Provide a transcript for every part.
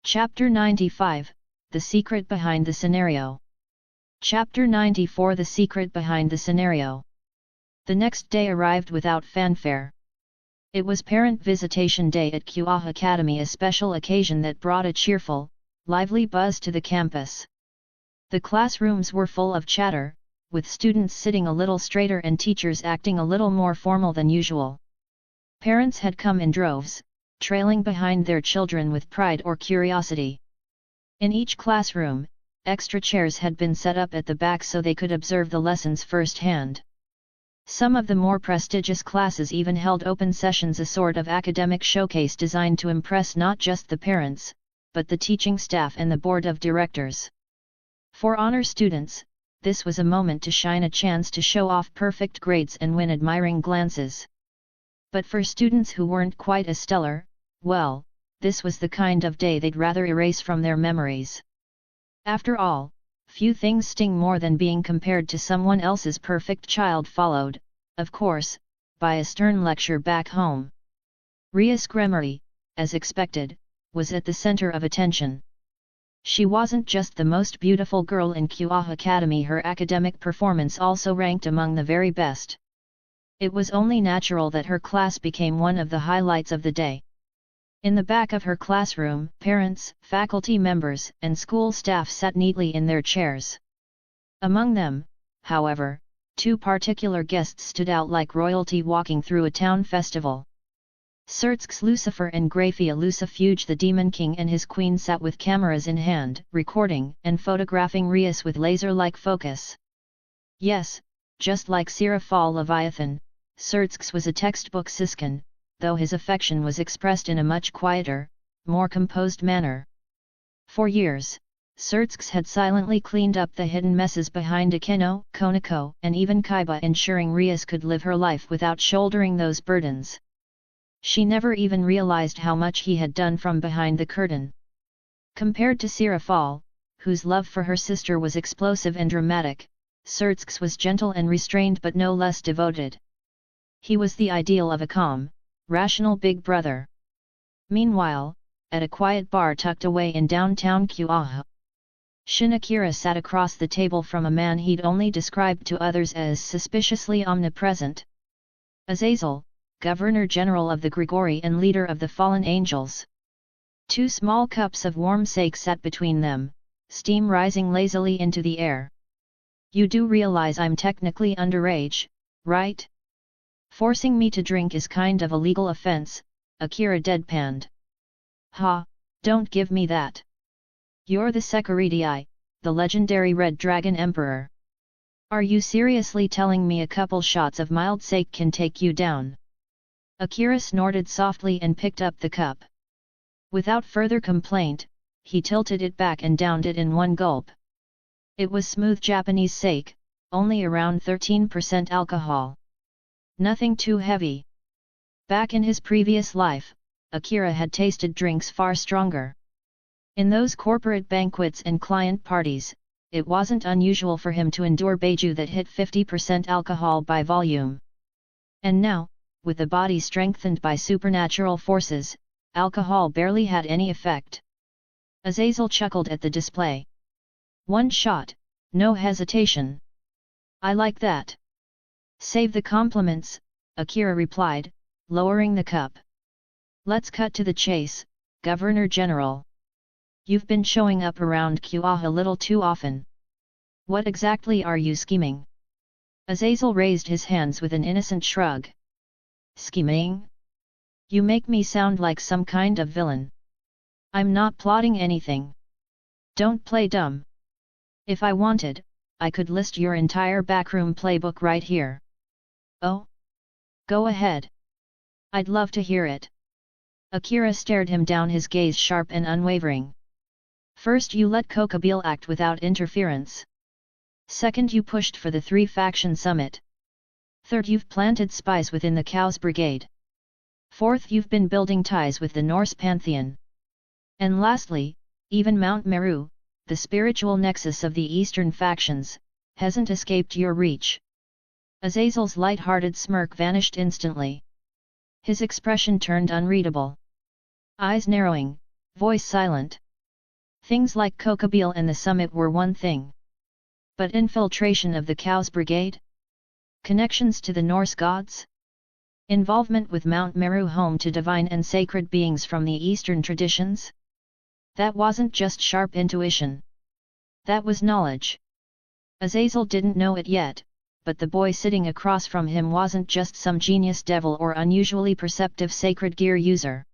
Chapter 95, The Secret Behind the Scenario. Chapter 94, The Secret Behind the Scenario. The next day arrived without fanfare. It was Parent Visitation Day at Kuoh Academy, a special occasion that brought a cheerful, lively buzz to the campus. The classrooms were full of chatter, with students sitting a little straighter and teachers acting a little more formal than usual. Parents had come in droves, trailing behind their children with pride or curiosity. In each classroom, extra chairs had been set up at the back so they could observe the lessons firsthand. Some of the more prestigious classes even held open sessions, a sort of academic showcase designed to impress not just the parents, but the teaching staff and the board of directors. For honor students, this was a moment to shine, a chance to show off perfect grades and win admiring glances. But for students who weren't quite as stellar, well, this was the kind of day they'd rather erase from their memories. After all, few things sting more than being compared to someone else's perfect child, followed, of course, by a stern lecture back home. Rias Gremery, as expected, was at the center of attention. She wasn't just the most beautiful girl in Kuoh Academy, her academic performance also ranked among the very best. It was only natural that her class became one of the highlights of the day. In the back of her classroom, parents, faculty members, and school staff sat neatly in their chairs. Among them, however, two particular guests stood out like royalty walking through a town festival. Surtsks Lucifer and Graphia Lucifuge, the Demon King, and his queen sat with cameras in hand, recording and photographing Rias with laser-like focus. Yes, just like Seraphal Leviathan, Surtsks was a textbook siskin, though his affection was expressed in a much quieter, more composed manner. For years, Surtsks had silently cleaned up the hidden messes behind Akeno, Konako, and even Chiba, ensuring Rias could live her life without shouldering those burdens. She never even realized how much he had done from behind the curtain. Compared to Seraphal, whose love for her sister was explosive and dramatic, Surtsks was gentle and restrained but no less devoted. He was the ideal of a calm, rational big brother. Meanwhile, at a quiet bar tucked away in downtown Kuoh, Shin Akira sat across the table from a man he'd only described to others as suspiciously omnipresent. Azazel, Governor General of the Grigori and leader of the Fallen Angels. Two small cups of warm sake sat between them, steam rising lazily into the air. "You do realize I'm technically underage, right? Forcing me to drink is kind of a legal offense," Akira deadpanned. "Ha, don't give me that. You're the Sekuriti, the legendary Red Dragon Emperor. Are you seriously telling me a couple shots of mild sake can take you down?" Akira snorted softly and picked up the cup. Without further complaint, he tilted it back and downed it in one gulp. It was smooth Japanese sake, only around 13% alcohol. Nothing too heavy. Back in his previous life, Akira had tasted drinks far stronger. In those corporate banquets and client parties, it wasn't unusual for him to endure baijiu that hit 50% alcohol by volume. And now, with the body strengthened by supernatural forces, alcohol barely had any effect. Azazel chuckled at the display. "One shot, no hesitation. I like that." "Save the compliments," Akira replied, lowering the cup. "Let's cut to the chase, Governor General. You've been showing up around Kuoh a little too often. What exactly are you scheming?" Azazel raised his hands with an innocent shrug. "Scheming? You make me sound like some kind of villain. I'm not plotting anything. Don't play dumb. If I wanted, I could list your entire backroom playbook right here." "Oh? Go ahead. I'd love to hear it." Akira stared him down, his gaze sharp and unwavering. "First you let Kokabeel act without interference. Second you pushed for the three-faction summit. Third you've planted spies within the Chaos Brigade. Fourth you've been building ties with the Norse pantheon. And lastly, even Mount Meru, the spiritual nexus of the eastern factions, hasn't escaped your reach." Azazel's light-hearted smirk vanished instantly. His expression turned unreadable. Eyes narrowing, voice silent. Things like Kokabeel and the summit were one thing. But infiltration of the Cow's Brigade? Connections to the Norse gods? Involvement with Mount Meru, home to divine and sacred beings from the Eastern traditions? That wasn't just sharp intuition. That was knowledge. Azazel didn't know it yet, but the boy sitting across from him wasn't just some genius devil or unusually perceptive sacred gear user.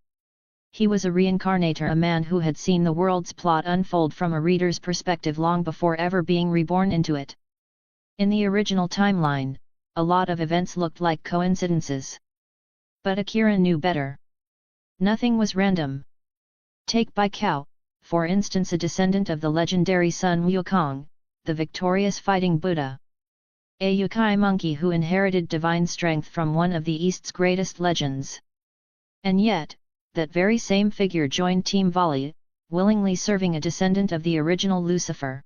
He was a reincarnator, a man who had seen the world's plot unfold from a reader's perspective long before ever being reborn into it. In the original timeline, a lot of events looked like coincidences. But Akira knew better. Nothing was random. Take Bai Kao, for instance, a descendant of the legendary Sun Wukong, the victorious fighting Buddha. A yokai monkey who inherited divine strength from one of the East's greatest legends. And yet, that very same figure joined Team Volley, willingly serving a descendant of the original Lucifer.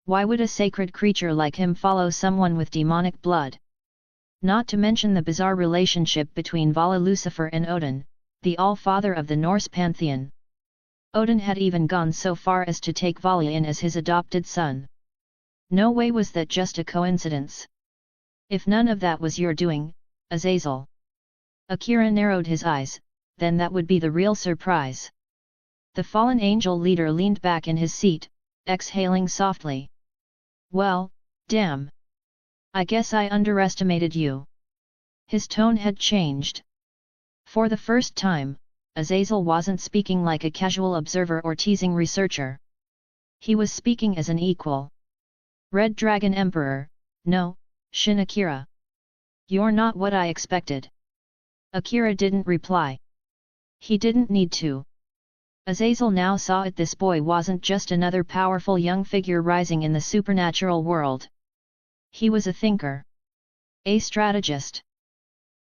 Why would a sacred creature like him follow someone with demonic blood? Not to mention the bizarre relationship between Vala, Lucifer and Odin, the All-Father of the Norse pantheon. Odin had even gone so far as to take Vala in as his adopted son. No way was that just a coincidence. If none of that was your doing, Azazel. Akira narrowed his eyes, then that would be the real surprise. The fallen angel leader leaned back in his seat, exhaling softly. Well, damn. I guess I underestimated you. His tone had changed. For the first time, Azazel wasn't speaking like a casual observer or teasing researcher. He was speaking as an equal. Red Dragon Emperor, no, Shin Akira. You're not what I expected. Akira didn't reply. He didn't need to. Azazel now saw it, this boy wasn't just another powerful young figure rising in the supernatural world. He was a thinker. A strategist.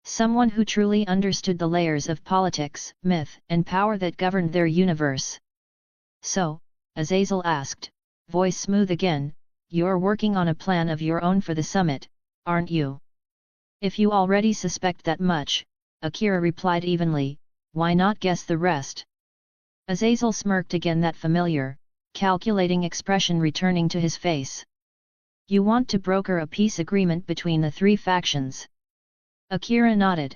Someone who truly understood the layers of politics, myth, and power that governed their universe. So, Azazel asked, voice smooth again, you're working on a plan of your own for the summit, aren't you? If you already suspect that much, Akira replied evenly, why not guess the rest? Azazel smirked again, that familiar, calculating expression returning to his face. You want to broker a peace agreement between the three factions? Akira nodded.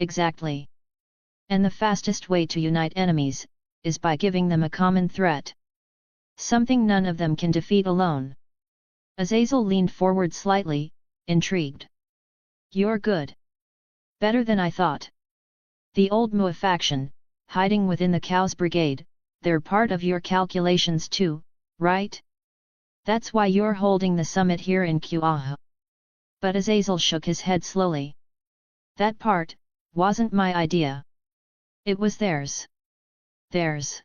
Exactly. And the fastest way to unite enemies, is by giving them a common threat. Something none of them can defeat alone. Azazel leaned forward slightly, intrigued. You're good. Better than I thought. The old Mua faction, hiding within the Cow's Brigade, they're part of your calculations too, right? That's why you're holding the summit here in Kuoh. But Azazel shook his head slowly. That part wasn't my idea. It was theirs. Theirs.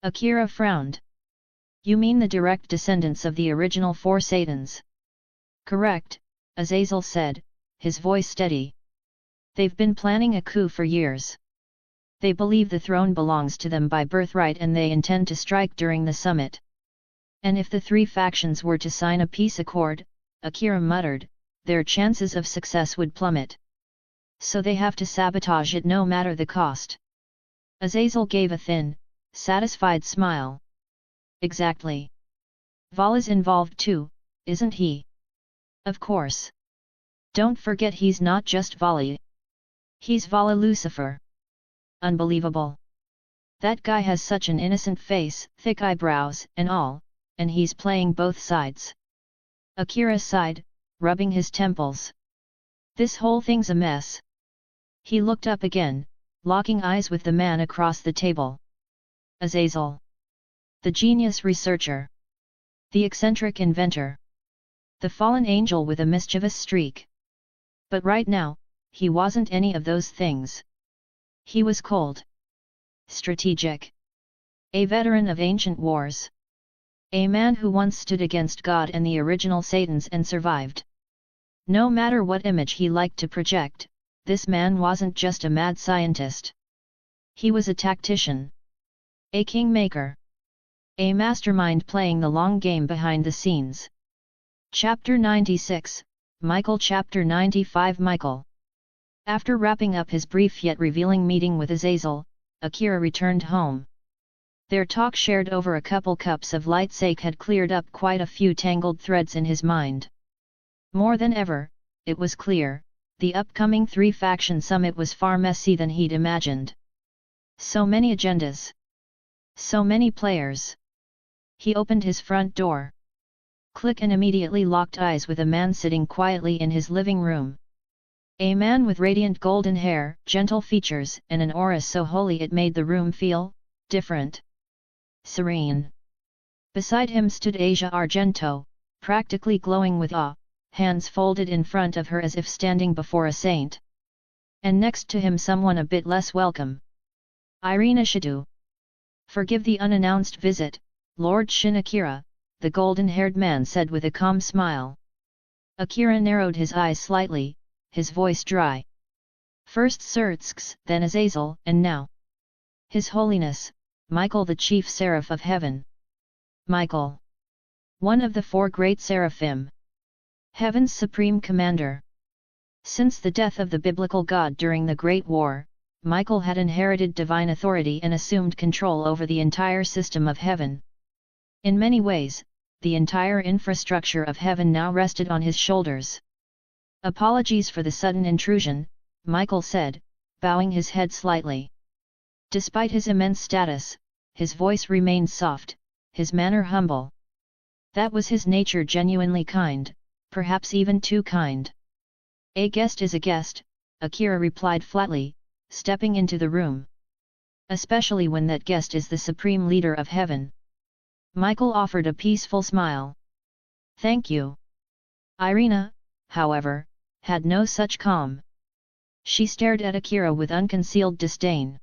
Akira frowned. You mean the direct descendants of the original four Satans? Correct, Azazel said, his voice steady. They've been planning a coup for years. They believe the throne belongs to them by birthright and they intend to strike during the summit. And if the three factions were to sign a peace accord, Akira muttered, their chances of success would plummet. So they have to sabotage it no matter the cost. Azazel gave a thin, satisfied smile. Exactly. Vala's involved too, isn't he? Of course. Don't forget he's not just Vala. He's Vala Lucifer. Unbelievable. That guy has such an innocent face, thick eyebrows, and all, and he's playing both sides. Akira sighed, rubbing his temples. This whole thing's a mess. He looked up again, locking eyes with the man across the table. Azazel. The genius researcher. The eccentric inventor. The fallen angel with a mischievous streak. But right now, he wasn't any of those things. He was cold. Strategic. A veteran of ancient wars. A man who once stood against God and the original Satans and survived. No matter what image he liked to project, this man wasn't just a mad scientist. He was a tactician. A kingmaker. A mastermind playing the long game behind the scenes. Chapter 96, Michael. Chapter 95, Michael. After wrapping up his brief yet revealing meeting with Azazel, Akira returned home. Their talk shared over a couple cups of light sake had cleared up quite a few tangled threads in his mind. More than ever, it was clear, the upcoming three-faction summit was far messy than he'd imagined. So many agendas. So many players. He opened his front door. Click, and immediately locked eyes with a man sitting quietly in his living room. A man with radiant golden hair, gentle features, and an aura so holy it made the room feel different. Serene. Beside him stood Asia Argento, practically glowing with awe, hands folded in front of her as if standing before a saint. And next to him someone a bit less welcome. Irina Enkidu. Forgive the unannounced visit, Lord Shin Akira, the golden-haired man said with a calm smile. Akira narrowed his eyes slightly, his voice dry. First Surtsks, then Azazel, and now His Holiness, Michael the Chief Seraph of Heaven. Michael. One of the four great seraphim. Heaven's Supreme Commander. Since the death of the biblical god during the Great War, Michael had inherited divine authority and assumed control over the entire system of heaven. In many ways, the entire infrastructure of heaven now rested on his shoulders. Apologies for the sudden intrusion, Michael said, bowing his head slightly. Despite his immense status, his voice remained soft, his manner humble. That was his nature, genuinely kind, perhaps even too kind. A guest is a guest, Akira replied flatly, stepping into the room. Especially when that guest is the supreme leader of heaven. Michael offered a peaceful smile. Thank you. Irina, however, had no such calm. She stared at Akira with unconcealed disdain.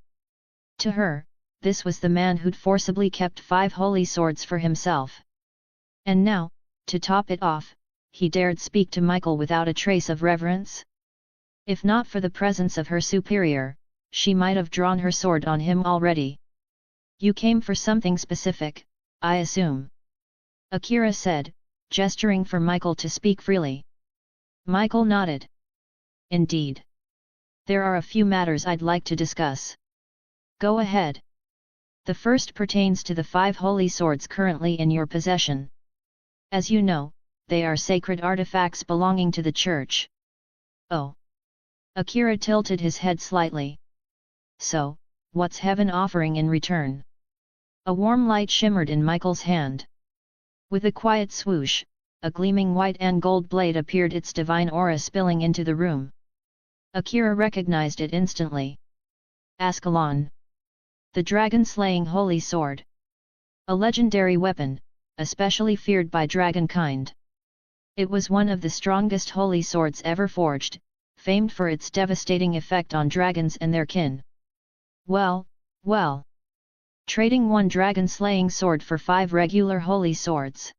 To her, this was the man who'd forcibly kept 5 holy swords for himself. And now, to top it off, he dared speak to Michael without a trace of reverence? If not for the presence of her superior, she might have drawn her sword on him already. You came for something specific, I assume. Akira said, gesturing for Michael to speak freely. Michael nodded. Indeed. There are a few matters I'd like to discuss. Go ahead. The first pertains to the 5 holy swords currently in your possession. As you know, they are sacred artifacts belonging to the church. Oh. Akira tilted his head slightly. So, what's heaven offering in return? A warm light shimmered in Michael's hand. With a quiet swoosh, a gleaming white and gold blade appeared, its divine aura spilling into the room. Akira recognized it instantly. Ascalon. The dragon-slaying holy sword. A legendary weapon, especially feared by dragonkind. It was one of the strongest holy swords ever forged, famed for its devastating effect on dragons and their kin. Well, well. Trading one dragon-slaying sword for 5 regular holy swords.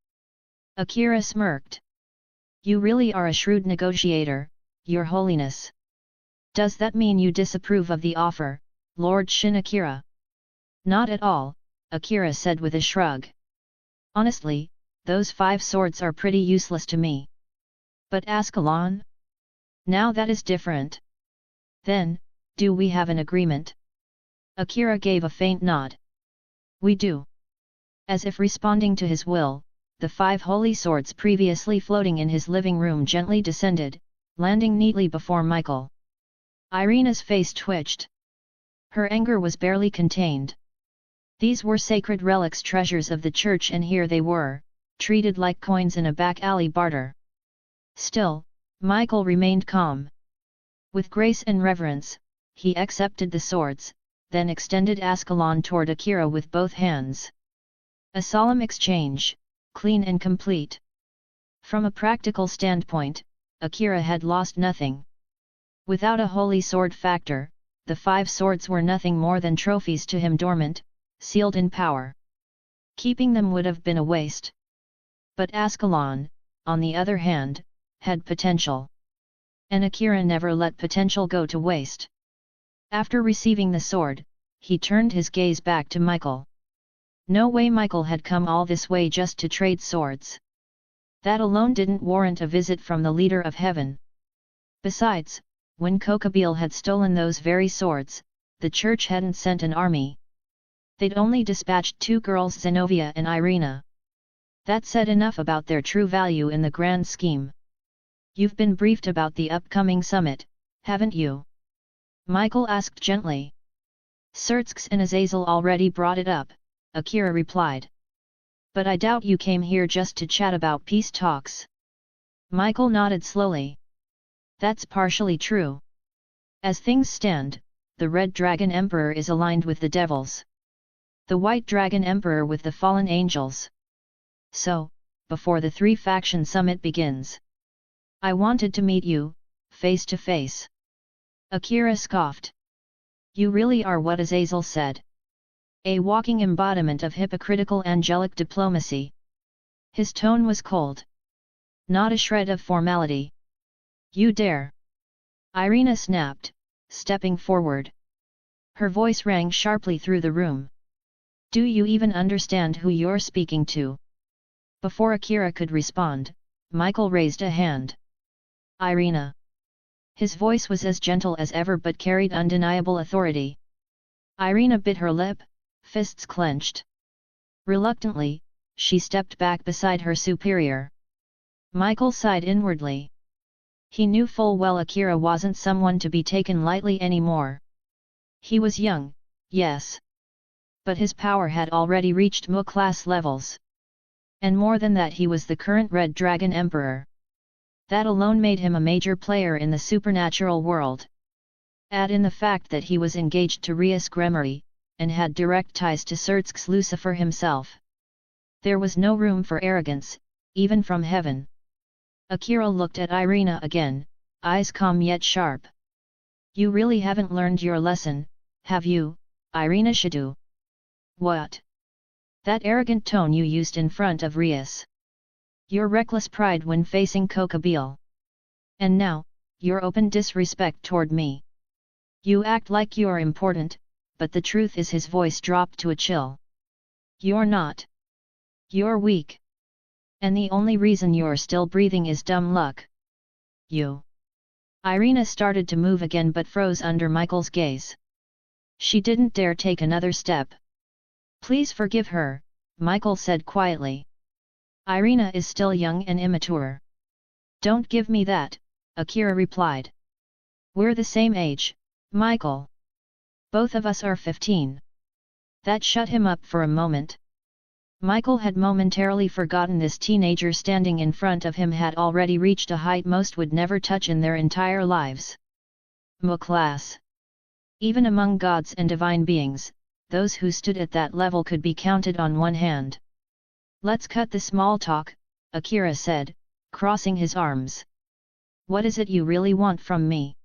Akira smirked. You really are a shrewd negotiator, Your Holiness. Does that mean you disapprove of the offer, Lord Shin Akira? Not at all, Akira said with a shrug. Honestly, those 5 swords are pretty useless to me. But Ascalon? Now that is different. Then, do we have an agreement? Akira gave a faint nod. We do. As if responding to his will, the 5 holy swords previously floating in his living room gently descended, landing neatly before Michael. Irina's face twitched. Her anger was barely contained. These were sacred relics, treasures of the church, and here they were, treated like coins in a back alley barter. Still, Michael remained calm. With grace and reverence, he accepted the swords, then extended Ascalon toward Akira with both hands. A solemn exchange, clean and complete. From a practical standpoint, Akira had lost nothing. Without a holy sword factor, the 5 swords were nothing more than trophies to him, dormant, sealed in power. Keeping them would have been a waste. But Ascalon, on the other hand, had potential. And Akira never let potential go to waste. After receiving the sword, he turned his gaze back to Michael. No way Michael had come all this way just to trade swords. That alone didn't warrant a visit from the leader of heaven. Besides, when Kokabeel had stolen those very swords, the church hadn't sent an army. They'd only dispatched 2 girls, Zenobia and Irina. That said enough about their true value in the grand scheme. You've been briefed about the upcoming summit, haven't you? Michael asked gently. Surtsks and Azazel already brought it up, Akira replied. But I doubt you came here just to chat about peace talks. Michael nodded slowly. That's partially true. As things stand, the Red Dragon Emperor is aligned with the devils. The White Dragon Emperor with the fallen angels. So, before the 3-faction summit begins, I wanted to meet you, face to face. Akira scoffed. You really are what Azazel said. A walking embodiment of hypocritical angelic diplomacy. His tone was cold. Not a shred of formality. You dare! Irina snapped, stepping forward. Her voice rang sharply through the room. Do you even understand who you're speaking to? Before Akira could respond, Michael raised a hand. Irina. His voice was as gentle as ever but carried undeniable authority. Irina bit her lip, fists clenched. Reluctantly, she stepped back beside her superior. Michael sighed inwardly. He knew full well Akira wasn't someone to be taken lightly anymore. He was young, yes. But his power had already reached Mu-class levels. And more than that, he was the current Red Dragon Emperor. That alone made him a major player in the supernatural world. Add in the fact that he was engaged to Rias Gremory, and had direct ties to Surtsks Lucifer himself. There was no room for arrogance, even from heaven. Akira looked at Irina again, eyes calm yet sharp. You really haven't learned your lesson, have you, Irina Shadu? What? That arrogant tone you used in front of Rias. Your reckless pride when facing Kokabeel. And now, your open disrespect toward me. You act like you're important, but the truth is his voice dropped to a chill. You're not. You're weak. And the only reason you're still breathing is dumb luck. You. Irina started to move again but froze under Michael's gaze. She didn't dare take another step. Please forgive her, Michael said quietly. Irina is still young and immature. Don't give me that, Akira replied. We're the same age, Michael. Both of us are 15. That shut him up for a moment. Michael had momentarily forgotten this teenager standing in front of him had already reached a height most would never touch in their entire lives. Mu-class. Even among gods and divine beings, those who stood at that level could be counted on one hand. Let's cut the small talk, Akira said, crossing his arms. What is it you really want from me?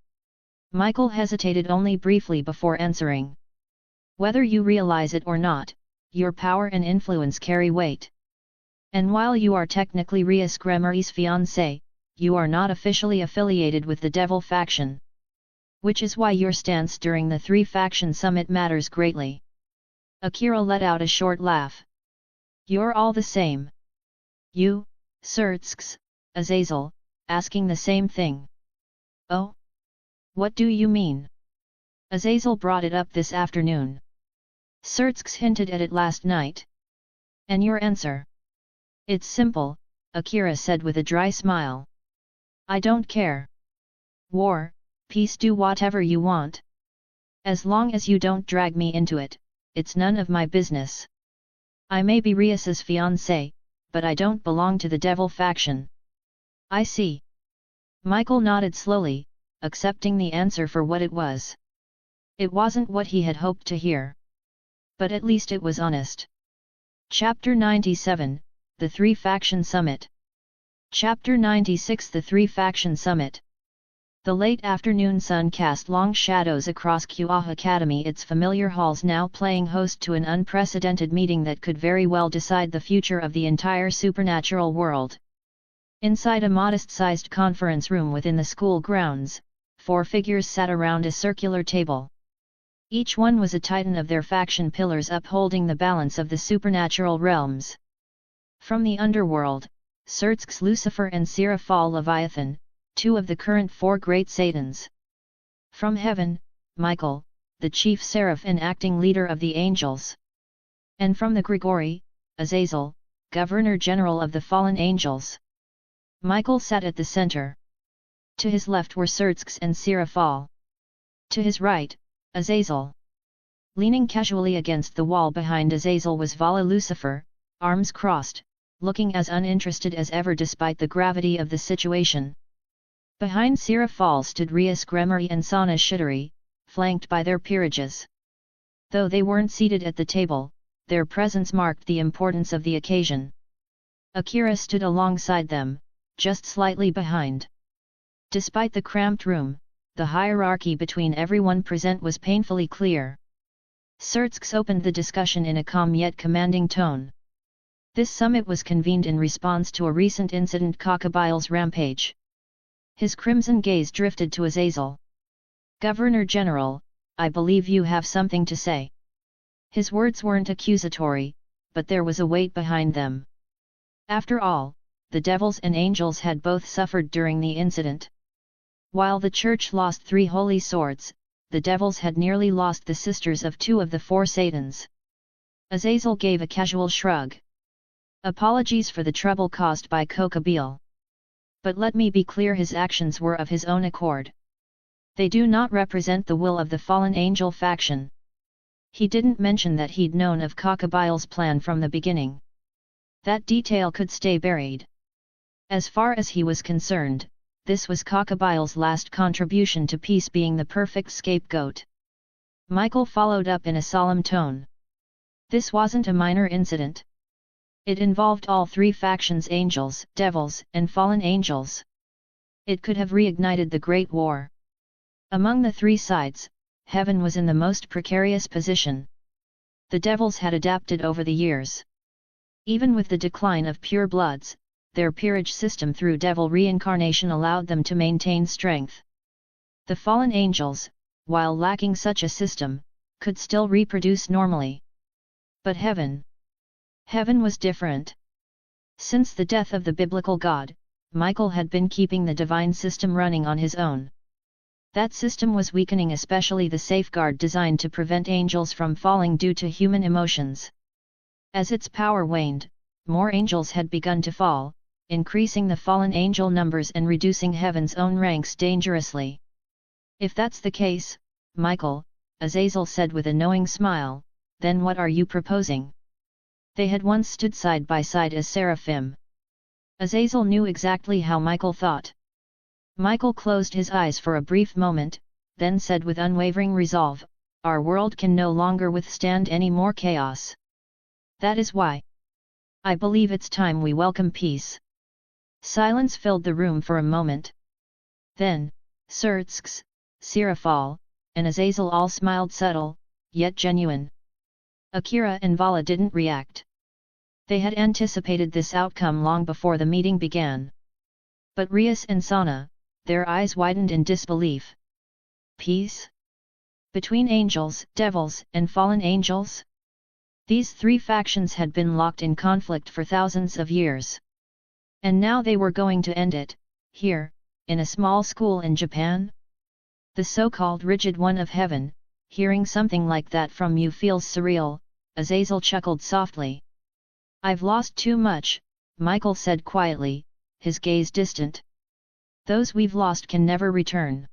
Michael hesitated only briefly before answering. Whether you realize it or not, your power and influence carry weight. And while you are technically Rias Gremory's fiancé, you are not officially affiliated with the Devil faction. Which is why your stance during the 3-faction summit matters greatly. Akira let out a short laugh. You're all the same. You, Surtsks, Azazel, asking the same thing. Oh? What do you mean? Azazel brought it up this afternoon. Surtsks hinted at it last night. And your answer? It's simple, Akira said with a dry smile. I don't care. War, peace, do whatever you want. As long as you don't drag me into it, it's none of my business. I may be Rias's fiancé, but I don't belong to the Devil faction. I see. Michael nodded slowly, accepting the answer for what it was. It wasn't what he had hoped to hear. But at least it was honest. Chapter 97, The 3-Faction Summit. Chapter 96, The 3-Faction Summit. The late afternoon sun cast long shadows across Kuoh Academy, its familiar halls now playing host to an unprecedented meeting that could very well decide the future of the entire supernatural world. Inside a modest-sized conference room within the school grounds, 4 figures sat around a circular table. Each one was a titan of their faction pillars upholding the balance of the supernatural realms. From the underworld, Surtsks Lucifer and Seraphal Leviathan, 2 of the current 4 great Satans. From heaven, Michael, the chief seraph and acting leader of the angels. And from the Grigori, Azazel, Governor-General of the fallen angels. Michael sat at the center. To his left were Sertzks and Seraphal. To his right, Azazel. Leaning casually against the wall behind Azazel was Vala Lucifer, arms crossed, looking as uninterested as ever despite the gravity of the situation. Behind Seraphal stood Rias Gremory and Sana Shidari, flanked by their peerages. Though they weren't seated at the table, their presence marked the importance of the occasion. Akira stood alongside them, just slightly behind. Despite the cramped room, the hierarchy between everyone present was painfully clear. Sertzks opened the discussion in a calm yet commanding tone. This summit was convened in response to a recent incident, Cockabille's rampage. His crimson gaze drifted to Azazel. Governor General, I believe you have something to say. His words weren't accusatory, but there was a weight behind them. After all, the devils and angels had both suffered during the incident. While the church lost 3 holy swords, the devils had nearly lost the sisters of 2 of the 4 Satans. Azazel gave a casual shrug. Apologies for the trouble caused by Kokabille. But let me be clear, his actions were of his own accord. They do not represent the will of the fallen angel faction. He didn't mention that he'd known of Kokabille's plan from the beginning. That detail could stay buried. As far as he was concerned, this was Kokabille's last contribution to peace, being the perfect scapegoat. Michael followed up in a solemn tone. This wasn't a minor incident. It involved all 3 factions: angels, devils, and fallen angels. It could have reignited the Great War. Among the 3 sides, heaven was in the most precarious position. The devils had adapted over the years. Even with the decline of pure bloods, their peerage system through devil reincarnation allowed them to maintain strength. The fallen angels, while lacking such a system, could still reproduce normally. But heaven was different. Since the death of the biblical god, Michael had been keeping the divine system running on his own. That system was weakening, especially the safeguard designed to prevent angels from falling due to human emotions. As its power waned, more angels had begun to fall, increasing the fallen angel numbers and reducing heaven's own ranks dangerously. If that's the case, Michael, Azazel said with a knowing smile, then what are you proposing? They had once stood side by side as seraphim. Azazel knew exactly how Michael thought. Michael closed his eyes for a brief moment, then said with unwavering resolve, our world can no longer withstand any more chaos. That is why I believe it's time we welcome peace. Silence filled the room for a moment. Then, Sertzks, Seraphal, and Azazel all smiled, subtle, yet genuine. Akira and Vala didn't react. They had anticipated this outcome long before the meeting began. But Rias and Sana, their eyes widened in disbelief. Peace? Between angels, devils, and fallen angels? These 3 factions had been locked in conflict for thousands of years. And now they were going to end it, here, in a small school in Japan? The so-called rigid one of heaven, hearing something like that from you feels surreal, Azazel chuckled softly. I've lost too much, Michael said quietly, his gaze distant. Those we've lost can never return.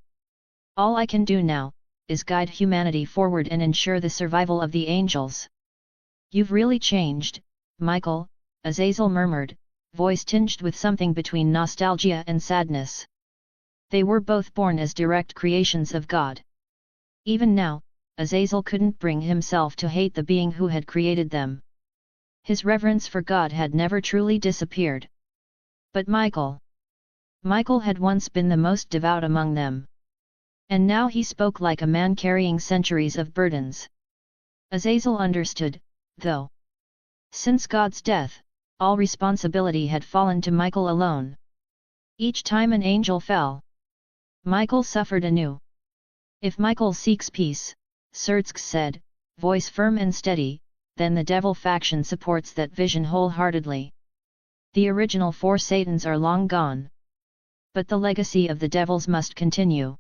All I can do now, is guide humanity forward and ensure the survival of the angels. You've really changed, Michael, Azazel murmured, voice tinged with something between nostalgia and sadness. They were both born as direct creations of God. Even now, Azazel couldn't bring himself to hate the being who had created them. His reverence for God had never truly disappeared. But Michael had once been the most devout among them. And now he spoke like a man carrying centuries of burdens. Azazel understood, though. Since God's death, all responsibility had fallen to Michael alone. Each time an angel fell, Michael suffered anew. If Michael seeks peace, Sertzks said, voice firm and steady, then the devil faction supports that vision wholeheartedly. The original 4 Satans are long gone. But the legacy of the devils must continue.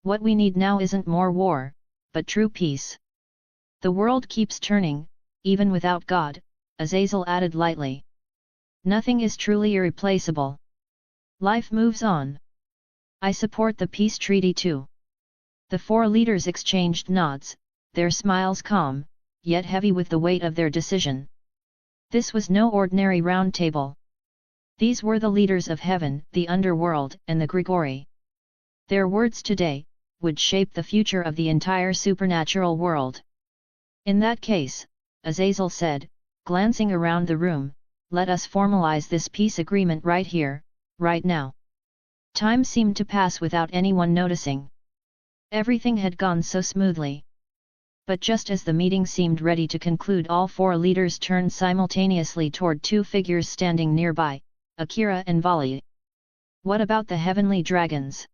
What we need now isn't more war, but true peace. The world keeps turning, even without God, Azazel added lightly. Nothing is truly irreplaceable. Life moves on. I support the peace treaty too. The 4 leaders exchanged nods, their smiles calm, yet heavy with the weight of their decision. This was no ordinary round table. These were the leaders of heaven, the underworld, and the Grigori. Their words today would shape the future of the entire supernatural world. In that case, Azazel said, glancing around the room, let us formalize this peace agreement right here, right now. Time seemed to pass without anyone noticing. Everything had gone so smoothly. But just as the meeting seemed ready to conclude, all 4 leaders turned simultaneously toward 2 figures standing nearby, Akira and Vali. What about the heavenly dragons?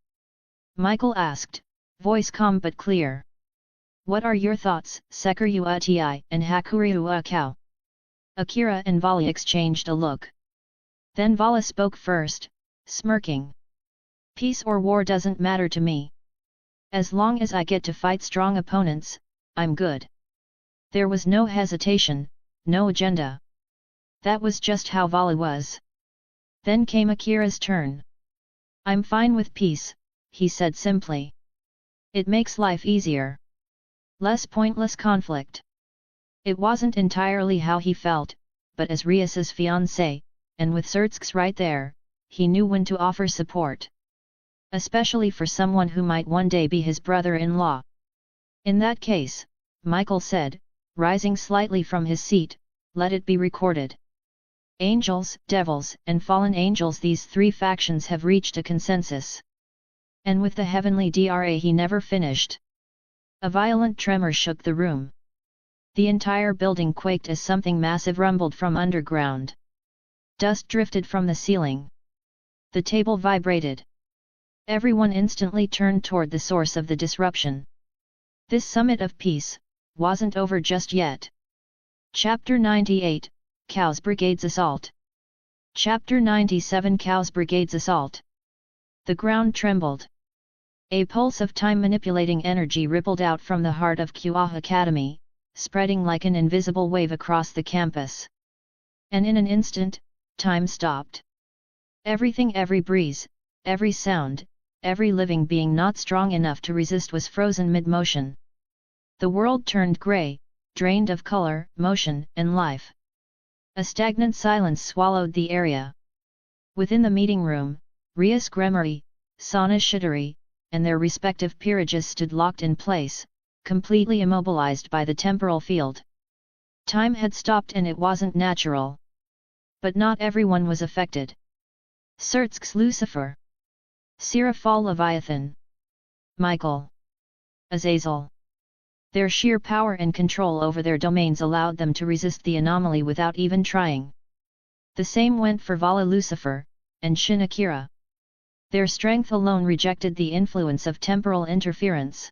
Michael asked, voice calm but clear. What are your thoughts, Sekiru Ti and Hakuryu Akao? Akira and Vali exchanged a look. Then Vala spoke first, smirking. Peace or war doesn't matter to me. As long as I get to fight strong opponents, I'm good. There was no hesitation, no agenda. That was just how Vala was. Then came Akira's turn. I'm fine with peace, he said simply. It makes life easier. Less pointless conflict. It wasn't entirely how he felt, but as Rias's fiancé, and with Sertsk's right there, he knew when to offer support. Especially for someone who might one day be his brother-in-law. In that case, Michael said, rising slightly from his seat, let it be recorded. Angels, devils, and fallen angels, these 3 factions have reached a consensus. And with the heavenly DRA he never finished. A violent tremor shook the room. The entire building quaked as something massive rumbled from underground. Dust drifted from the ceiling. The table vibrated. Everyone instantly turned toward the source of the disruption. This summit of peace wasn't over just yet. Chapter 98, Kuoh's Brigade's Assault. Chapter 97, Kuoh's Brigade's Assault. The ground trembled. A pulse of time-manipulating energy rippled out from the heart of Kuoh Academy, spreading like an invisible wave across the campus. And in an instant, time stopped. Everything, every breeze, every sound, every living being not strong enough to resist was frozen mid-motion. The world turned grey, drained of color, motion, and life. A stagnant silence swallowed the area. Within the meeting room, Rias Gremory, Sana Shidori, and their respective peerages stood locked in place, completely immobilized by the temporal field. Time had stopped and it wasn't natural. But not everyone was affected. Sertsk's Lucifer. Seraphal Leviathan. Michael. Azazel. Their sheer power and control over their domains allowed them to resist the anomaly without even trying. The same went for Vala Lucifer, and Shin Akira. Their strength alone rejected the influence of temporal interference.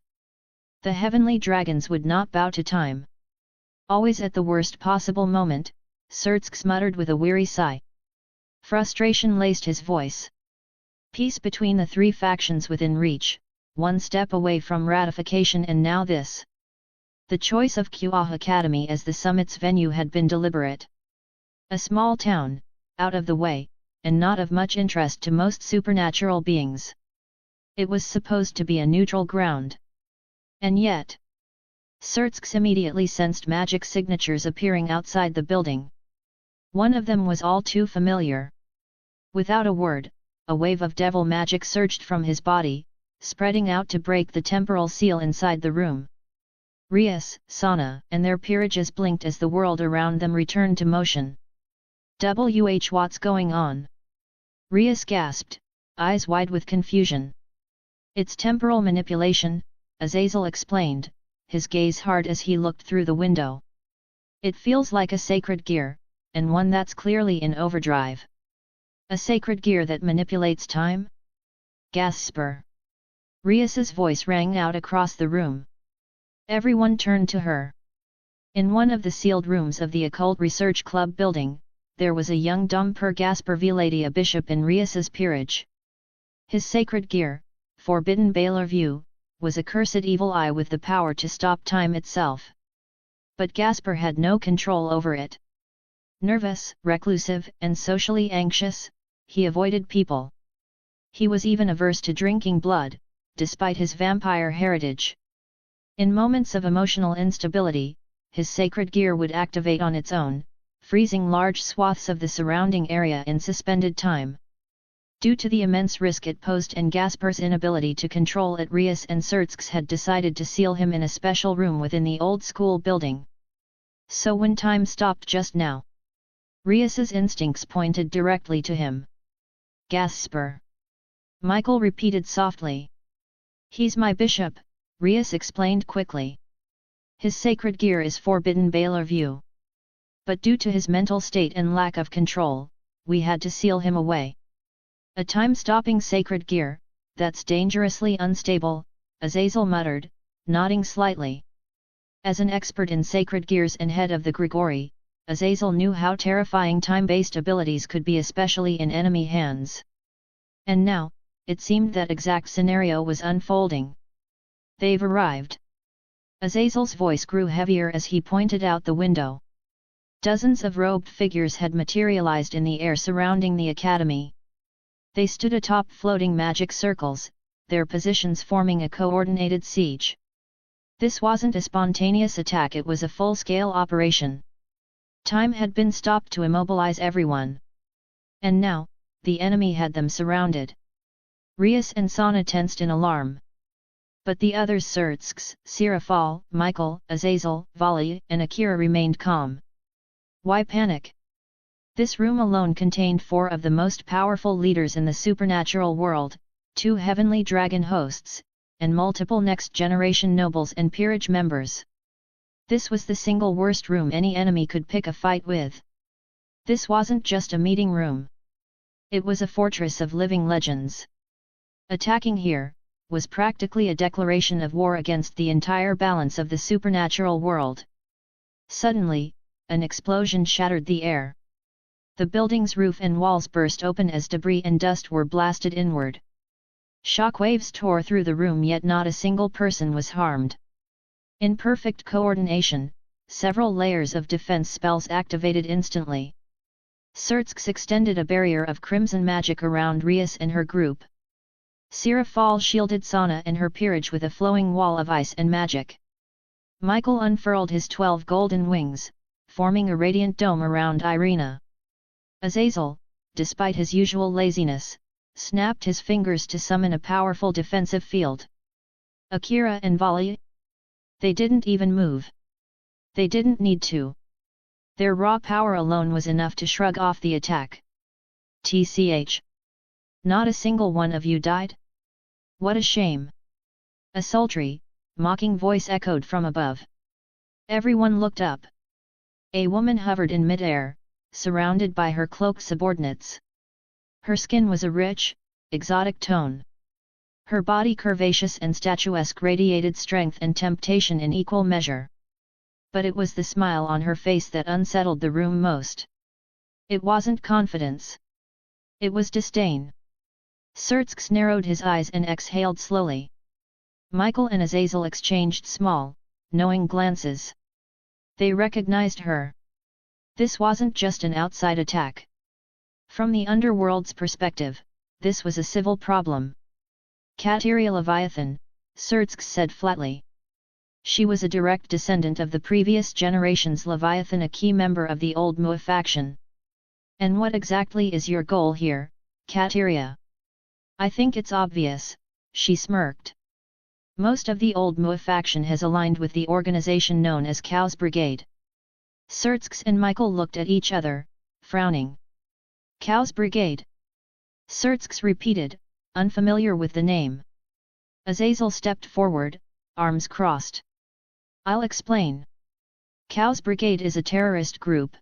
The heavenly dragons would not bow to time. Always at the worst possible moment, Sertsk muttered with a weary sigh. Frustration laced his voice. Peace between the 3 factions within reach, one step away from ratification, and now this. The choice of Kuoh Academy as the summit's venue had been deliberate. A small town, out of the way, and not of much interest to most supernatural beings. It was supposed to be a neutral ground. And yet, Sertsk immediately sensed magic signatures appearing outside the building. One of them was all too familiar. Without a word, a wave of devil magic surged from his body, spreading out to break the temporal seal inside the room. Rias, Sana, and their peerages blinked as the world around them returned to motion. What's going on? Rias gasped, eyes wide with confusion. It's temporal manipulation, Azazel explained, his gaze hard as he looked through the window. It feels like a sacred gear, and one that's clearly in overdrive. A sacred gear that manipulates time? Gasper. Rias's voice rang out across the room. Everyone turned to her. In one of the sealed rooms of the Occult Research Club building, there was a young Domper Gasper Viladi, a bishop in Rias's peerage. His sacred gear, forbidden Baylor view, was a cursed evil eye with the power to stop time itself. But Gasper had no control over it. Nervous, reclusive, and socially anxious, he avoided people. He was even averse to drinking blood, despite his vampire heritage. In moments of emotional instability, his sacred gear would activate on its own, freezing large swaths of the surrounding area in suspended time. Due to the immense risk it posed and Gasper's inability to control it, Rias and Surtsks had decided to seal him in a special room within the old school building. So when time stopped just now, Rias's instincts pointed directly to him. Gasper! Michael repeated softly. He's my bishop, Rias explained quickly. His sacred gear is forbidden bailer view. But due to his mental state and lack of control, we had to seal him away. A time-stopping sacred gear, that's dangerously unstable, Azazel muttered, nodding slightly. As an expert in sacred gears and head of the Grigori, Azazel knew how terrifying time-based abilities could be, especially in enemy hands. And now, it seemed that exact scenario was unfolding. They've arrived. Azazel's voice grew heavier as he pointed out the window. Dozens of robed figures had materialized in the air surrounding the academy. They stood atop floating magic circles, their positions forming a coordinated siege. This wasn't a spontaneous attack, it was a full-scale operation. Time had been stopped to immobilize everyone. And now, the enemy had them surrounded. Rias and Sana tensed in alarm. But the others, Surtsks, Sirafal, Michael, Azazel, Vali, and Akira, remained calm. Why panic? This room alone contained 4 of the most powerful leaders in the supernatural world, 2 heavenly dragon hosts, and multiple next-generation nobles and peerage members. This was the single worst room any enemy could pick a fight with. This wasn't just a meeting room. It was a fortress of living legends. Attacking here was practically a declaration of war against the entire balance of the supernatural world. Suddenly, an explosion shattered the air. The building's roof and walls burst open as debris and dust were blasted inward. Shockwaves tore through the room, yet not a single person was harmed. In perfect coordination, several layers of defense spells activated instantly. Surtsks extended a barrier of crimson magic around Rias and her group. Sirafal shielded Sana and her peerage with a flowing wall of ice and magic. Michael unfurled his 12 golden wings, forming a radiant dome around Irina. Azazel, despite his usual laziness, snapped his fingers to summon a powerful defensive field. Akira and Vali? They didn't even move. They didn't need to. Their raw power alone was enough to shrug off the attack. TCH. Not a single one of you died? What a shame! A sultry, mocking voice echoed from above. Everyone looked up. A woman hovered in mid-air, surrounded by her cloaked subordinates. Her skin was a rich, exotic tone. Her body curvaceous and statuesque radiated strength and temptation in equal measure. But it was the smile on her face that unsettled the room most. It wasn't confidence. It was disdain. Surtsks narrowed his eyes and exhaled slowly. Michael and Azazel exchanged small, knowing glances. They recognized her. This wasn't just an outside attack. From the underworld's perspective, this was a civil problem. Kateria Leviathan, Surtsks said flatly. She was a direct descendant of the previous generation's Leviathan, a key member of the old Mua faction. And what exactly is your goal here, Kateria? I think it's obvious, she smirked. Most of the old Mua faction has aligned with the organization known as Kuoh's Brigade. Surtsks and Michael looked at each other, frowning. Kuoh's Brigade? Surtsks repeated, unfamiliar with the name. Azazel stepped forward, arms crossed. I'll explain. Kuoh's Brigade is a terrorist group.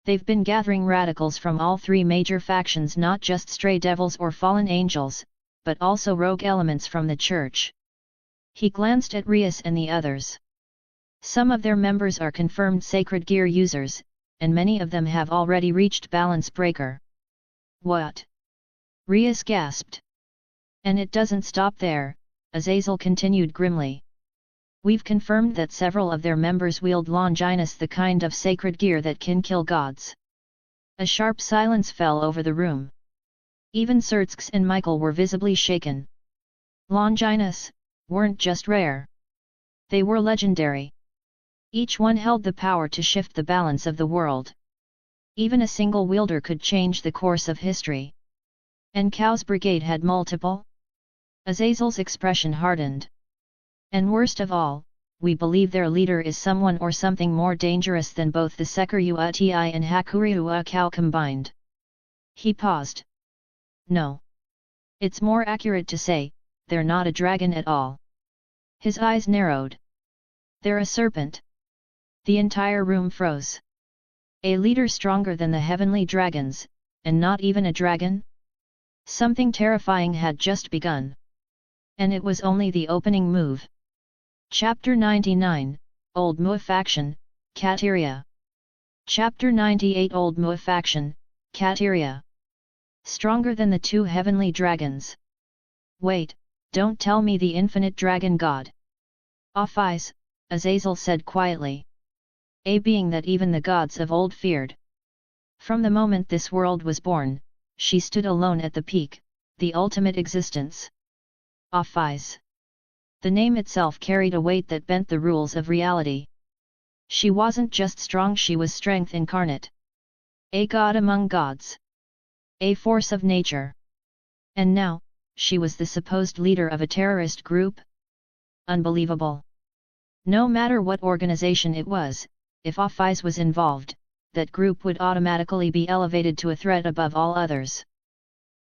They've been gathering radicals from all 3 major factions, not just stray devils or fallen angels, but also rogue elements from the church. He glanced at Rias and the others. Some of their members are confirmed sacred gear users, and many of them have already reached balance breaker. What? Rias gasped. And it doesn't stop there, Azazel continued grimly. We've confirmed that several of their members wield Longinus, the kind of sacred gear that can kill gods. A sharp silence fell over the room. Even Sertsk and Michael were visibly shaken. Longinus weren't just rare. They were legendary. Each one held the power to shift the balance of the world. Even a single wielder could change the course of history. And Kuoh's brigade had multiple? Azazel's expression hardened. And worst of all, we believe their leader is someone or something more dangerous than both the Sekiryuuti and Hakuryuua Kuoh combined. He paused. No. It's more accurate to say, they're not a dragon at all. His eyes narrowed. They're a serpent. The entire room froze. A leader stronger than the heavenly dragons, and not even a dragon? Something terrifying had just begun. And it was only the opening move. Chapter 99, Old Muo Faction, Kateria. Chapter 98 Old Muo Faction, Kateria. Stronger than the two heavenly dragons. Wait, don't tell me the infinite dragon god. Ophis, Azazel said quietly. A being that even the gods of old feared. From the moment this world was born, she stood alone at the peak, the ultimate existence. Ophis. The name itself carried a weight that bent the rules of reality. She wasn't just strong, she was strength incarnate. A god among gods. A force of nature. And now, she was the supposed leader of a terrorist group? Unbelievable. No matter what organization it was, if Ophis was involved, that group would automatically be elevated to a threat above all others.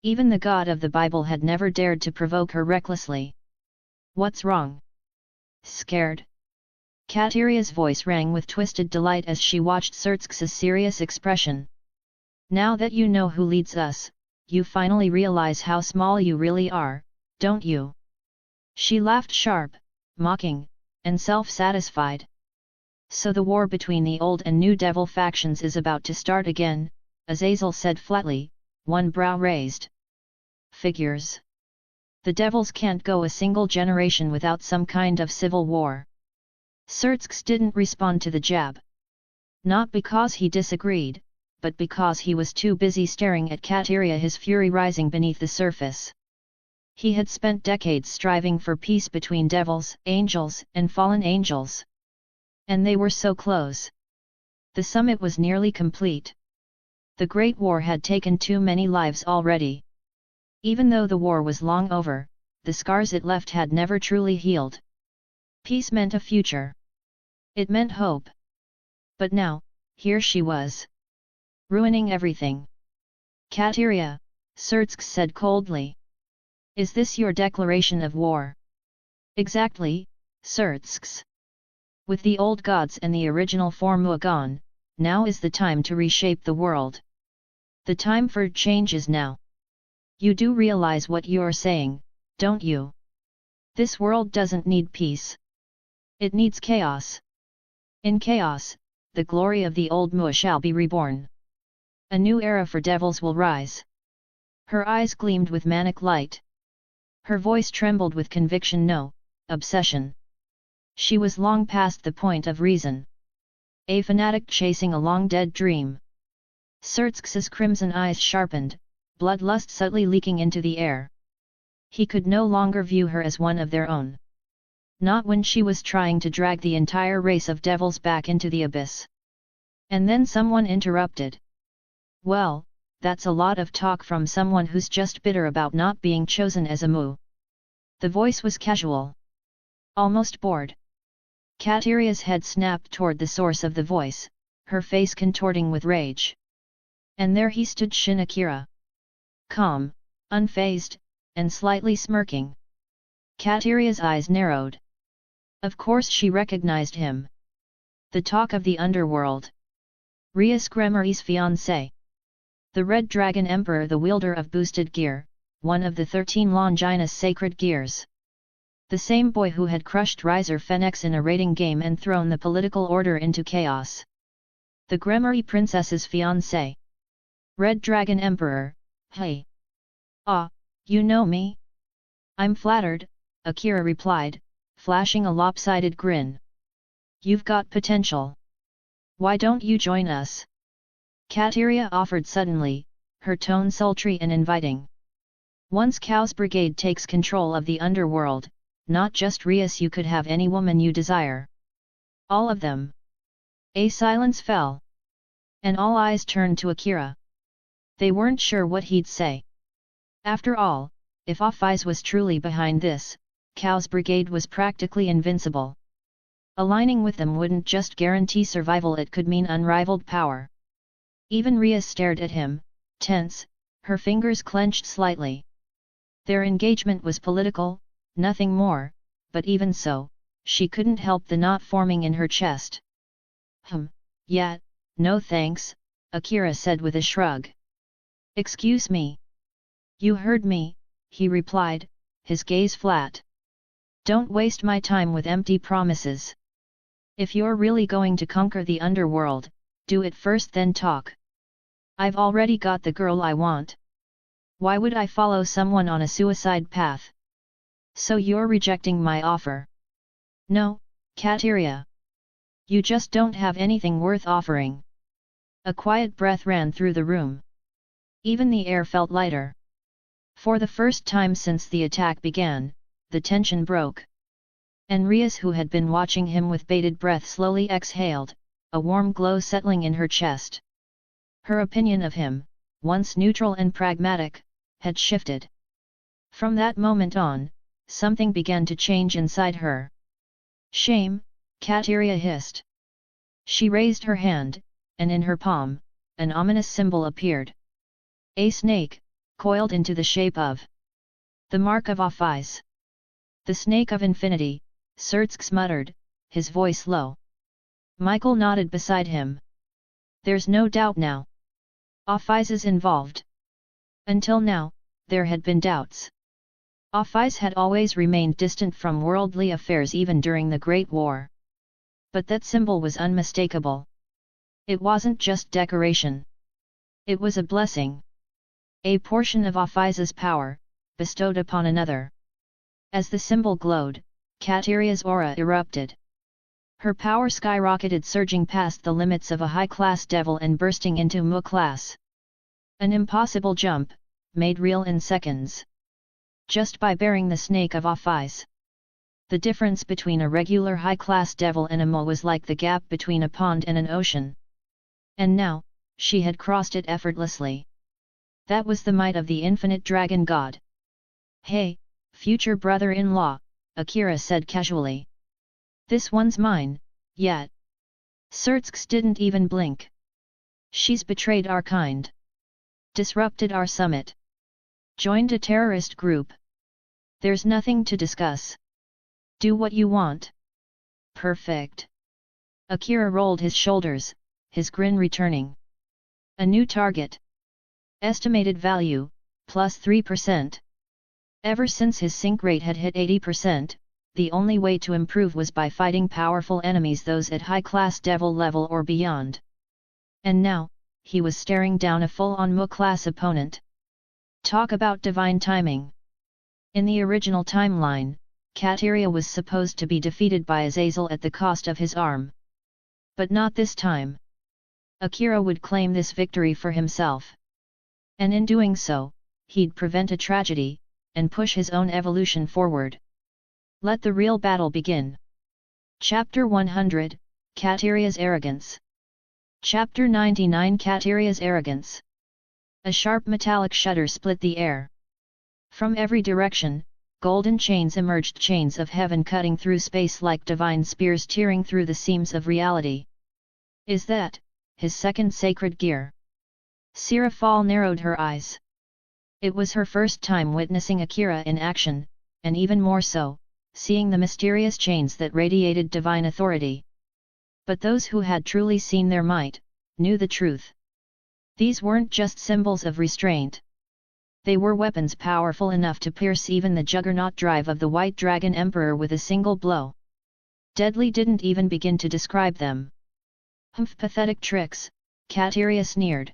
Even the God of the Bible had never dared to provoke her recklessly. What's wrong? Scared? Kateria's voice rang with twisted delight as she watched Sertsk's serious expression. Now that you know who leads us, you finally realize how small you really are, don't you? She laughed sharp, mocking, and self-satisfied. So the war between the old and new devil factions is about to start again, Azazel said flatly, one brow raised. Figures. The devils can't go a single generation without some kind of civil war. Sertsk didn't respond to the jab. Not because he disagreed, but because he was too busy staring at Kateria, his fury rising beneath the surface. He had spent decades striving for peace between devils, angels, and fallen angels. And they were so close. The summit was nearly complete. The Great War had taken too many lives already. Even though the war was long over, the scars it left had never truly healed. Peace meant a future. It meant hope. But now, here she was. Ruining everything. Kateria, Sertsk said coldly. Is this your declaration of war? Exactly, Sertsk. With the old gods and the original form gone, now is the time to reshape the world. The time for change is now. You do realize what you're saying, don't you? This world doesn't need peace. It needs chaos. In chaos, the glory of the old Muo shall be reborn. A new era for devils will rise. Her eyes gleamed with manic light. Her voice trembled with conviction, no, obsession. She was long past the point of reason. A fanatic chasing a long-dead dream. Sertsk's crimson eyes sharpened, bloodlust subtly leaking into the air. He could no longer view her as one of their own. Not when she was trying to drag the entire race of devils back into the abyss. And then someone interrupted. Well, that's a lot of talk from someone who's just bitter about not being chosen as a Mu. The voice was casual. Almost bored. Kateria's head snapped toward the source of the voice, her face contorting with rage. And there he stood, Shin Akira. Calm, unfazed, and slightly smirking. Kateria's eyes narrowed. Of course she recognized him. The talk of the underworld. Rias Gremari's fiancé. The Red Dragon Emperor, the wielder of boosted gear, one of the 13 Longinus sacred gears. The same boy who had crushed Riser Fenix in a raiding game and thrown the political order into chaos. The Gremari princess's fiancé. Red Dragon Emperor, hey. Ah, you know me? I'm flattered, Akira replied, flashing a lopsided grin. "You've got potential. Why don't you join us?" Kateria offered suddenly, her tone sultry and inviting. "Once Kuoh's brigade takes control of the underworld, not just Rias, you could have any woman you desire. All of them." A silence fell. And all eyes turned to Akira. They weren't sure what he'd say. After all, if Offis was truly behind this, Kuoh's brigade was practically invincible. Aligning with them wouldn't just guarantee survival, it could mean unrivaled power. Even Rias stared at him, tense, her fingers clenched slightly. Their engagement was political, nothing more, but even so, she couldn't help the knot forming in her chest. Yeah, no thanks," Akira said with a shrug. "Excuse me." "You heard me," he replied, his gaze flat. "Don't waste my time with empty promises. If you're really going to conquer the underworld, do it first then talk. I've already got the girl I want. Why would I follow someone on a suicide path? So you're rejecting my offer?" "No, Kateria. You just don't have anything worth offering." A quiet breath ran through the room. Even the air felt lighter. For the first time since the attack began, the tension broke. And Rias, who had been watching him with bated breath, slowly exhaled, a warm glow settling in her chest. Her opinion of him, once neutral and pragmatic, had shifted. From that moment on, something began to change inside her. "Shame," Kateria hissed. She raised her hand, and in her palm, an ominous symbol appeared. A snake, coiled into the shape of the mark of Offis. "The snake of infinity," Sertsk muttered, his voice low. Michael nodded beside him. "There's no doubt now. Offis is involved." Until now, there had been doubts. Offis had always remained distant from worldly affairs even during the Great War. But that symbol was unmistakable. It wasn't just decoration. It was a blessing. A portion of Offis's power, bestowed upon another. As the symbol glowed, Kateria's aura erupted. Her power skyrocketed, surging past the limits of a high-class devil and bursting into Mu class. An impossible jump, made real in seconds. Just by bearing the snake of Offis. The difference between a regular high-class devil and a Mu was like the gap between a pond and an ocean. And now, she had crossed it effortlessly. That was the might of the infinite dragon god. "Hey, future brother-in-law," Akira said casually. "This one's mine, yet." Sertsk didn't even blink. "She's betrayed our kind. Disrupted our summit. Joined a terrorist group. There's nothing to discuss. Do what you want." "Perfect." Akira rolled his shoulders, his grin returning. "A new target. Estimated value, plus 3%. Ever since his sync rate had hit 80%, the only way to improve was by fighting powerful enemies, those at high-class devil level or beyond. And now, he was staring down a full-on Mu-class opponent. Talk about divine timing. In the original timeline, Kateria was supposed to be defeated by Azazel at the cost of his arm. But not this time. Akira would claim this victory for himself. And in doing so, he'd prevent a tragedy, and push his own evolution forward. Let the real battle begin. Chapter 100, Kateria's Arrogance. Chapter 99, Kateria's Arrogance. A sharp metallic shudder split the air. From every direction, golden chains emerged, chains of heaven cutting through space like divine spears, tearing through the seams of reality. "Is that his second sacred gear?" Sirafal narrowed her eyes. It was her first time witnessing Akira in action, and even more so, seeing the mysterious chains that radiated divine authority. But those who had truly seen their might, knew the truth. These weren't just symbols of restraint. They were weapons powerful enough to pierce even the juggernaut drive of the White Dragon Emperor with a single blow. Deadly didn't even begin to describe them. Pathetic tricks, Kateria sneered.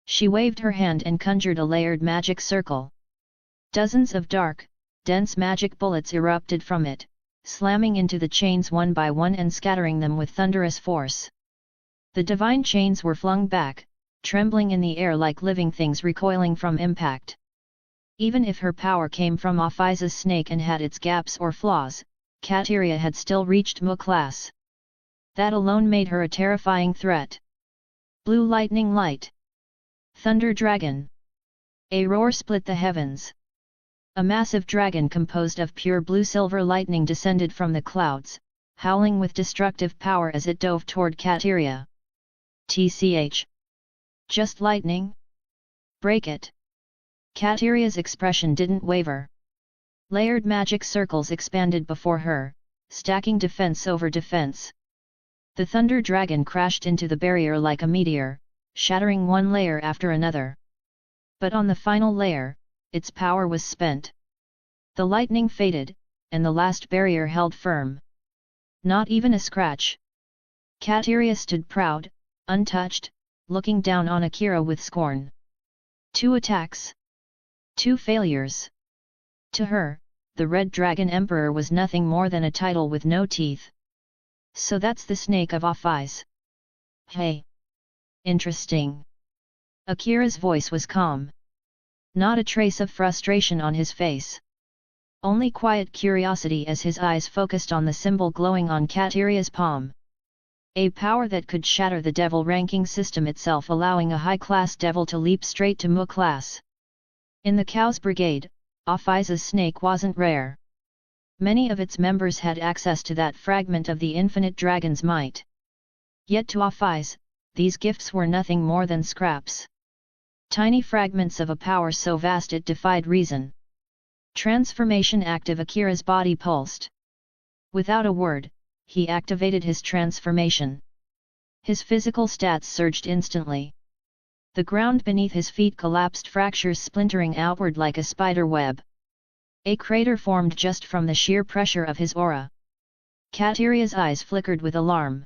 She waved her hand and conjured a layered magic circle. Dozens of dark, dense magic bullets erupted from it, slamming into the chains one by one and scattering them with thunderous force. The divine chains were flung back, trembling in the air like living things recoiling from impact. Even if her power came from Ophiza's snake and had its gaps or flaws, Kateria had still reached Mu class. That alone made her a terrifying threat. Blue lightning light. Thunder dragon. A roar split the heavens. A massive dragon composed of pure blue-silver lightning descended from the clouds, howling with destructive power as it dove toward Kateria. TCH. Just lightning? Break it. Kateria's expression didn't waver. Layered magic circles expanded before her, stacking defense over defense. The thunder dragon crashed into the barrier like a meteor, shattering one layer after another. But on the final layer, its power was spent. The lightning faded, and the last barrier held firm. Not even a scratch. Kateria stood proud, untouched, looking down on Akira with scorn. 2 attacks. 2 failures. To her, the Red Dragon Emperor was nothing more than a title with no teeth. So that's the snake of Ophiz. Hey! Interesting. Akira's voice was calm. Not a trace of frustration on his face. Only quiet curiosity as his eyes focused on the symbol glowing on Kateria's palm. A power that could shatter the devil ranking system itself, allowing a high-class devil to leap straight to Mu class. In the Chaos Brigade, Ophiza's snake wasn't rare. Many of its members had access to that fragment of the infinite dragon's might. Yet to Ophiz, these gifts were nothing more than scraps. Tiny fragments of a power so vast it defied reason. Transformation active. Akira's body pulsed. Without a word, he activated his transformation. His physical stats surged instantly. The ground beneath his feet collapsed, fractures splintering outward like a spider web. A crater formed just from the sheer pressure of his aura. Kateria's eyes flickered with alarm.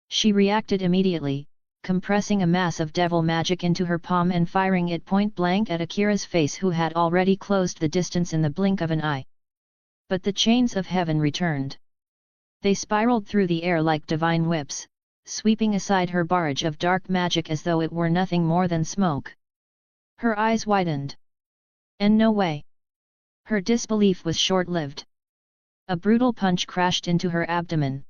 She reacted immediately, compressing a mass of devil magic into her palm and firing it point blank at Akira's face, who had already closed the distance in the blink of an eye. But the chains of heaven returned. They spiraled through the air like divine whips, sweeping aside her barrage of dark magic as though it were nothing more than smoke. Her eyes widened. And no way. Her disbelief was short-lived. A brutal punch crashed into her abdomen.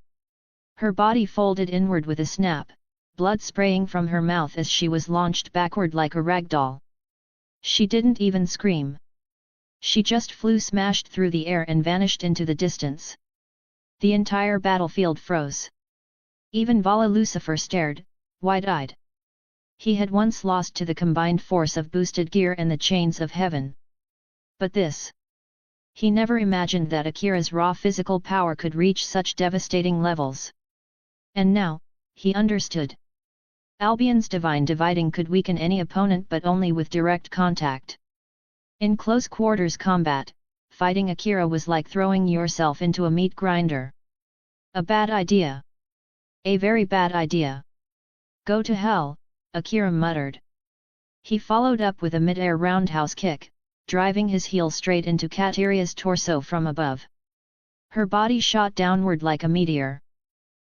Her body folded inward with a snap, blood spraying from her mouth as she was launched backward like a ragdoll. She didn't even scream. She just flew smashed through the air and vanished into the distance. The entire battlefield froze. Even Vala Lucifer stared, wide-eyed. He had once lost to the combined force of boosted gear and the chains of heaven. But this... He never imagined that Akira's raw physical power could reach such devastating levels. And now, he understood. Albion's divine dividing could weaken any opponent, but only with direct contact. In close quarters combat, fighting Akira was like throwing yourself into a meat grinder. A bad idea. A very bad idea. Go to hell, Akira muttered. He followed up with a mid-air roundhouse kick, driving his heel straight into Kateria's torso from above. Her body shot downward like a meteor.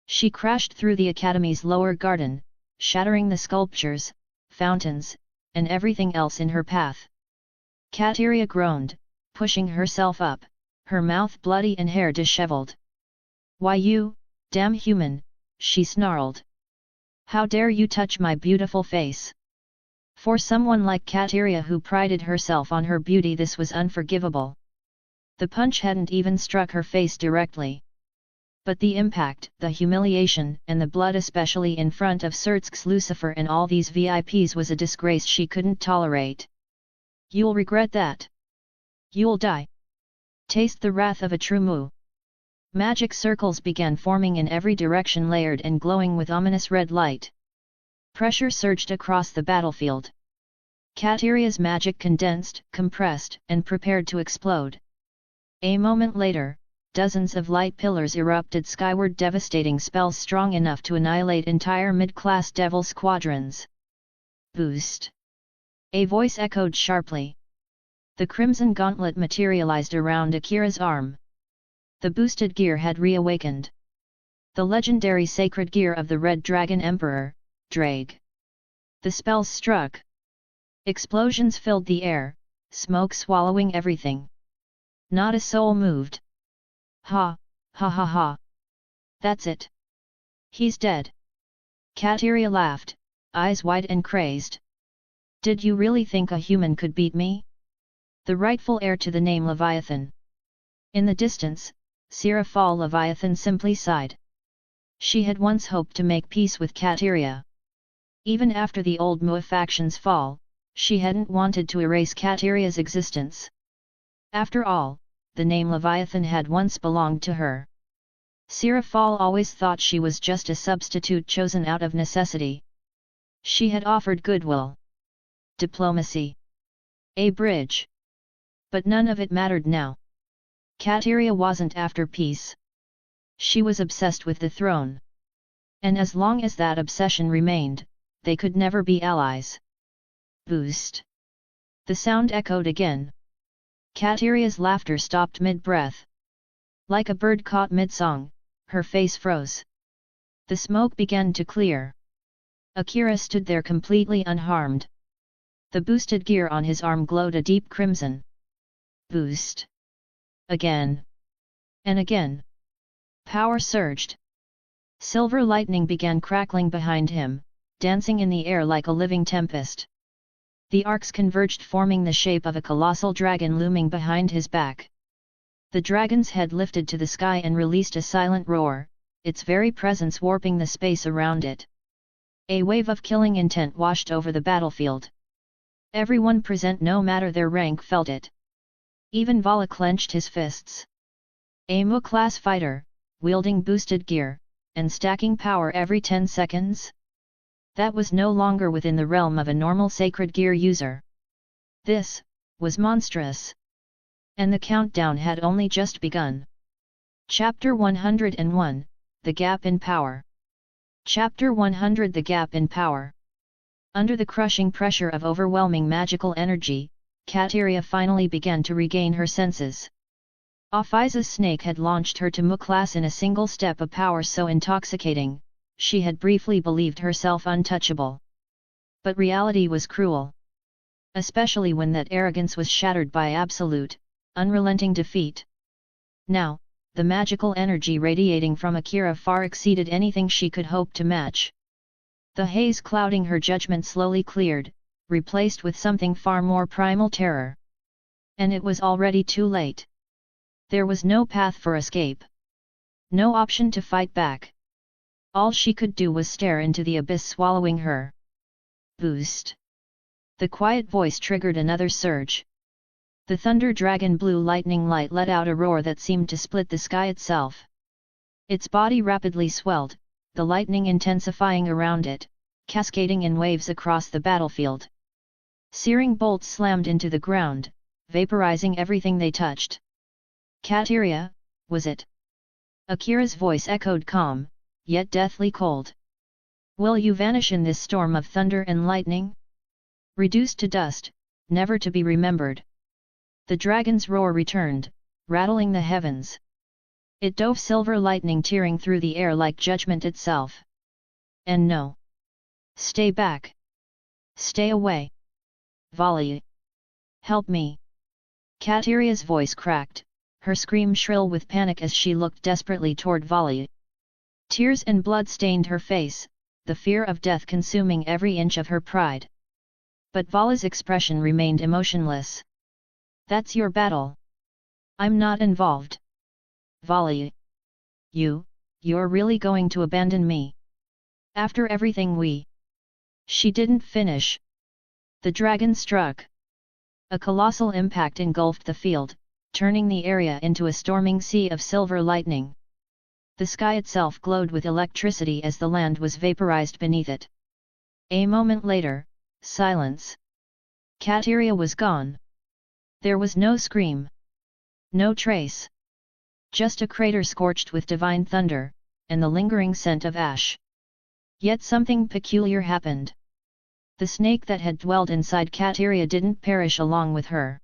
She crashed through the Academy's lower garden, shattering the sculptures, fountains, and everything else in her path. Kateria groaned, pushing herself up, her mouth bloody and hair disheveled. "Why you, damn human," she snarled. "How dare you touch my beautiful face?" For someone like Kateria, who prided herself on her beauty, this was unforgivable. The punch hadn't even struck her face directly. But the impact, the humiliation, and the blood, especially in front of Surtsk's Lucifer and all these VIPs, was a disgrace she couldn't tolerate. "You'll regret that. You'll die. Taste the wrath of a true Mu." Magic circles began forming in every direction, layered and glowing with ominous red light. Pressure surged across the battlefield. Kateria's magic condensed, compressed, and prepared to explode. A moment later, dozens of light pillars erupted skyward, devastating spells strong enough to annihilate entire mid-class devil squadrons. "Boost!" a voice echoed sharply. The crimson gauntlet materialized around Akira's arm. The boosted gear had reawakened. The legendary sacred gear of the Red Dragon Emperor, Drag. The spells struck. Explosions filled the air, smoke swallowing everything. Not a soul moved. Ha, ha ha ha. That's it. He's dead. Kateria laughed, eyes wide and crazed. Did you really think a human could beat me? The rightful heir to the name Leviathan. In the distance, Seraphal Leviathan simply sighed. She had once hoped to make peace with Kateria. Even after the old Mua faction's fall, she hadn't wanted to erase Kateria's existence. After all, the name Leviathan had once belonged to her. Seraphal always thought she was just a substitute chosen out of necessity. She had offered goodwill, diplomacy, a bridge. But none of it mattered now. Kateria wasn't after peace. She was obsessed with the throne. And as long as that obsession remained, they could never be allies. Boost. The sound echoed again. Kateria's laughter stopped mid-breath. Like a bird caught mid-song, her face froze. The smoke began to clear. Akira stood there completely unharmed. The boosted gear on his arm glowed a deep crimson. Boost. Again. And again. Power surged. Silver lightning began crackling behind him, dancing in the air like a living tempest. The arcs converged, forming the shape of a colossal dragon looming behind his back. The dragon's head lifted to the sky and released a silent roar, its very presence warping the space around it. A wave of killing intent washed over the battlefield. Everyone present, no matter their rank, felt it. Even Vala clenched his fists. A Mu-class fighter, wielding boosted gear, and stacking power every 10 seconds? That was no longer within the realm of a normal sacred gear user. This was monstrous. And the countdown had only just begun. Chapter 101, The Gap in Power. Chapter 100, The Gap in Power. Under the crushing pressure of overwhelming magical energy, Kateria finally began to regain her senses. Ophiza's snake had launched her to Mu-class in a single step, a power so intoxicating, she had briefly believed herself untouchable. But reality was cruel. Especially when that arrogance was shattered by absolute, unrelenting defeat. Now, the magical energy radiating from Akira far exceeded anything she could hope to match. The haze clouding her judgment slowly cleared, replaced with something far more primal terror. And it was already too late. There was no path for escape. No option to fight back. All she could do was stare into the abyss swallowing her. Boost. The quiet voice triggered another surge. The thunder dragon blue lightning light let out a roar that seemed to split the sky itself. Its body rapidly swelled, the lightning intensifying around it, cascading in waves across the battlefield. Searing bolts slammed into the ground, vaporizing everything they touched. Kateria, was it? Akira's voice echoed calm, yet deathly cold. Will you vanish in this storm of thunder and lightning? Reduced to dust, never to be remembered. The dragon's roar returned, rattling the heavens. It dove silver lightning tearing through the air like judgment itself. And no. Stay back. Stay away. Vala. Help me. Kateria's voice cracked, her scream shrill with panic as she looked desperately toward Vala. Tears and blood stained her face, the fear of death consuming every inch of her pride. But Vala's expression remained emotionless. That's your battle. I'm not involved. Vala. You're really going to abandon me? After everything we... She didn't finish. The dragon struck. A colossal impact engulfed the field, turning the area into a storming sea of silver lightning. The sky itself glowed with electricity as the land was vaporized beneath it. A moment later, silence. Kateria was gone. There was no scream. No trace. Just a crater scorched with divine thunder, and the lingering scent of ash. Yet something peculiar happened. The snake that had dwelled inside Kateria didn't perish along with her.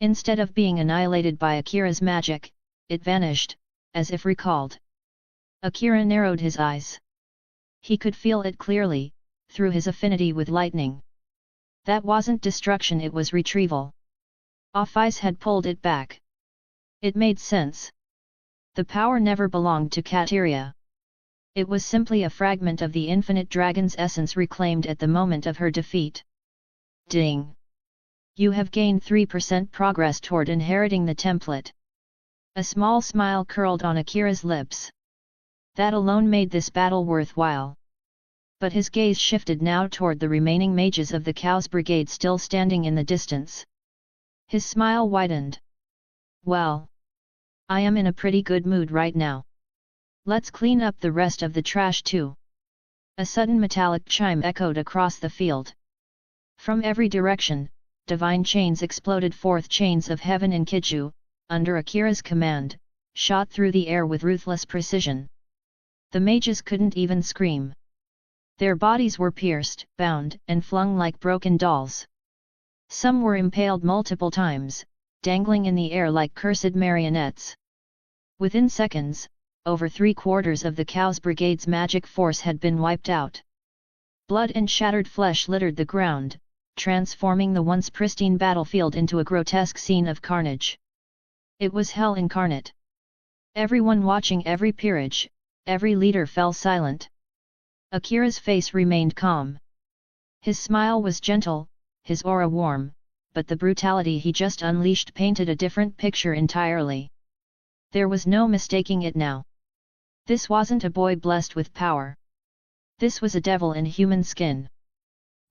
Instead of being annihilated by Akira's magic, it vanished, as if recalled. Akira narrowed his eyes. He could feel it clearly, through his affinity with lightning. That wasn't destruction, it was retrieval. Off-Ice had pulled it back. It made sense. The power never belonged to Kateria. It was simply a fragment of the infinite dragon's essence reclaimed at the moment of her defeat. Ding! You have gained 3% progress toward inheriting the template. A small smile curled on Akira's lips. That alone made this battle worthwhile. But his gaze shifted now toward the remaining mages of the Cow's Brigade still standing in the distance. His smile widened. Well, I am in a pretty good mood right now. Let's clean up the rest of the trash too. A sudden metallic chime echoed across the field. From every direction, divine chains exploded forth, chains of heaven. Enkidu, under Akira's command, shot through the air with ruthless precision. The mages couldn't even scream. Their bodies were pierced, bound, and flung like broken dolls. Some were impaled multiple times, dangling in the air like cursed marionettes. Within seconds, over 3/4 of the Cow's Brigade's magic force had been wiped out. Blood and shattered flesh littered the ground, transforming the once pristine battlefield into a grotesque scene of carnage. It was hell incarnate. Everyone watching every peerage, every leader fell silent. Akira's face remained calm. His smile was gentle, his aura warm, but the brutality he just unleashed painted a different picture entirely. There was no mistaking it now. This wasn't a boy blessed with power. This was a devil in human skin.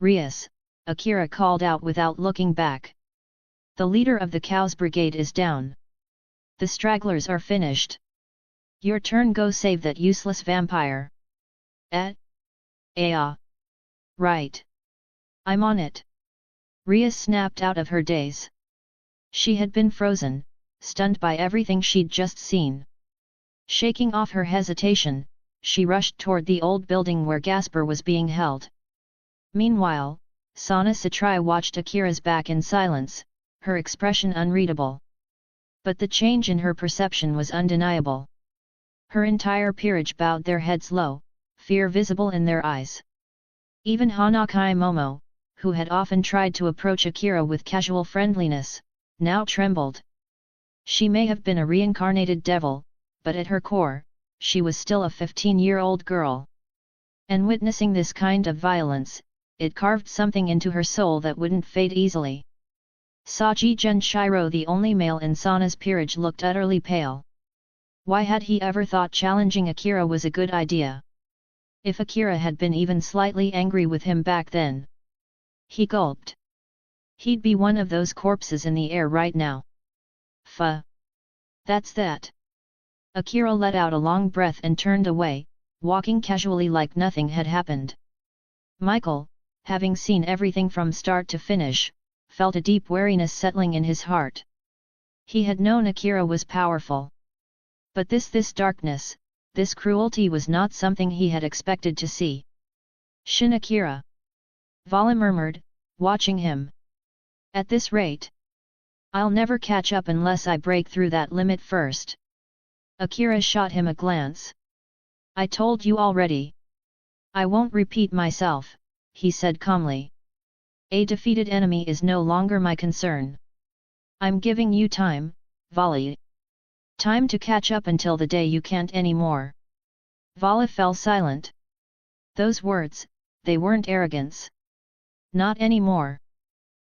Rias, Akira called out without looking back. The leader of the Cow's Brigade is down. The stragglers are finished. Your turn, go save that useless vampire. Right. I'm on it. Rias snapped out of her daze. She had been frozen, stunned by everything she'd just seen. Shaking off her hesitation, she rushed toward the old building where Gasper was being held. Meanwhile, Sana Satrai watched Akira's back in silence, her expression unreadable. But the change in her perception was undeniable. Her entire peerage bowed their heads low, fear visible in their eyes. Even Hanakai Momo, who had often tried to approach Akira with casual friendliness, now trembled. She may have been a reincarnated devil, but at her core, she was still a 15-year-old girl. And witnessing this kind of violence, it carved something into her soul that wouldn't fade easily. Saji Genshiro, the only male in Sana's peerage, looked utterly pale. Why had he ever thought challenging Akira was a good idea? If Akira had been even slightly angry with him back then. He gulped. He'd be one of those corpses in the air right now. Fuh. That's that. Akira let out a long breath and turned away, walking casually like nothing had happened. Michael, having seen everything from start to finish, felt a deep weariness settling in his heart. He had known Akira was powerful. But this darkness, this cruelty was not something he had expected to see. Shin Akira. Vala murmured, watching him. At this rate, I'll never catch up unless I break through that limit first. Akira shot him a glance. I told you already. I won't repeat myself, he said calmly. A defeated enemy is no longer my concern. I'm giving you time, Vala. Time to catch up until the day you can't anymore. Vala fell silent. Those words, they weren't arrogance. Not anymore.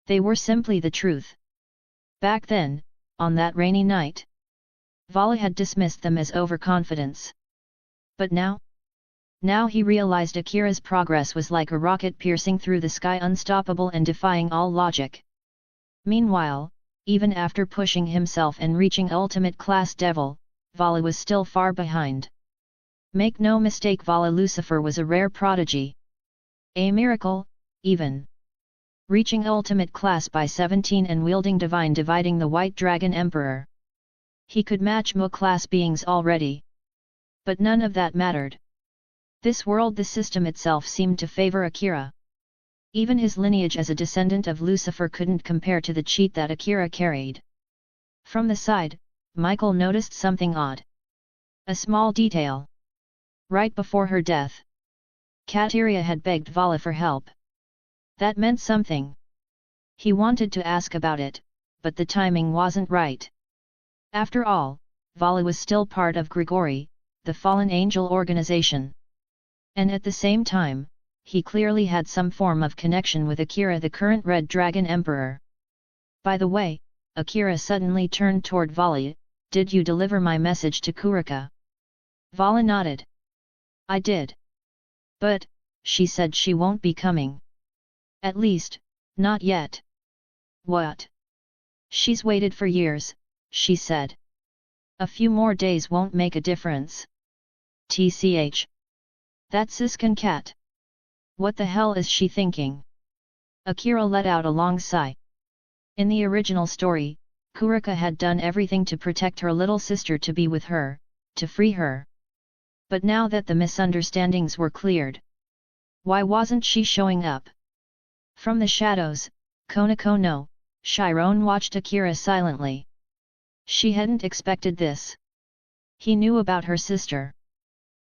They were simply the truth. Back then, on that rainy night, Vala had dismissed them as overconfidence. But now? Now he realized Akira's progress was like a rocket piercing through the sky, unstoppable and defying all logic. Meanwhile, even after pushing himself and reaching ultimate class devil, Vala was still far behind. Make no mistake, Vala Lucifer was a rare prodigy. A miracle, even. Reaching ultimate class by 17 and wielding divine dividing the White Dragon Emperor. He could match Mu class beings already. But none of that mattered. This world, the system itself, seemed to favor Akira. Even his lineage as a descendant of Lucifer couldn't compare to the cheat that Akira carried. From the side, Michael noticed something odd. A small detail. Right before her death, Kateria had begged Vala for help. That meant something. He wanted to ask about it, but the timing wasn't right. After all, Vala was still part of Grigori, the fallen angel organization. And at the same time, he clearly had some form of connection with Akira, the current Red Dragon Emperor. By the way, Akira suddenly turned toward Vala. Did you deliver my message to Kurika? Vala nodded. I did. But, she said she won't be coming. At least, not yet. What? She's waited for years, she said. A few more days won't make a difference. TCH. That Siskin cat. What the hell is she thinking? Akira let out a long sigh. In the original story, Kurika had done everything to protect her little sister, to be with her, to free her. But now that the misunderstandings were cleared, why wasn't she showing up? From the shadows, Konako no Chiron watched Akira silently. She hadn't expected this. He knew about her sister.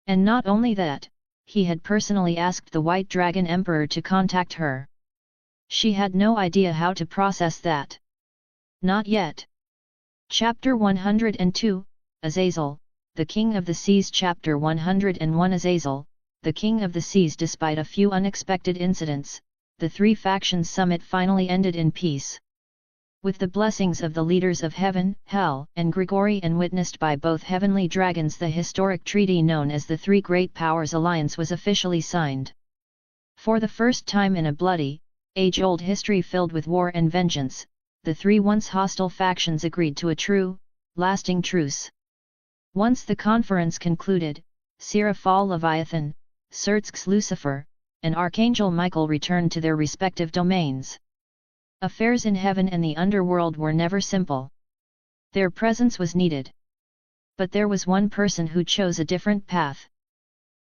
And not only that, he had personally asked the White Dragon Emperor to contact her. She had no idea how to process that. Not yet. Chapter 102, Azazel, the King of the Seas. Chapter 101, Azazel, the King of the Seas. Despite a few unexpected incidents, the three factions summit finally ended in peace. With the blessings of the leaders of Heaven, Hell, and Grigori, and witnessed by both heavenly dragons, the historic treaty known as the Three Great Powers Alliance was officially signed. For the first time in a bloody, age-old history filled with war and vengeance, the three once hostile factions agreed to a true, lasting truce. Once the conference concluded, Seraphal Leviathan, Surtsk's Lucifer, and Archangel Michael returned to their respective domains. Affairs in heaven and the underworld were never simple. Their presence was needed. But there was one person who chose a different path.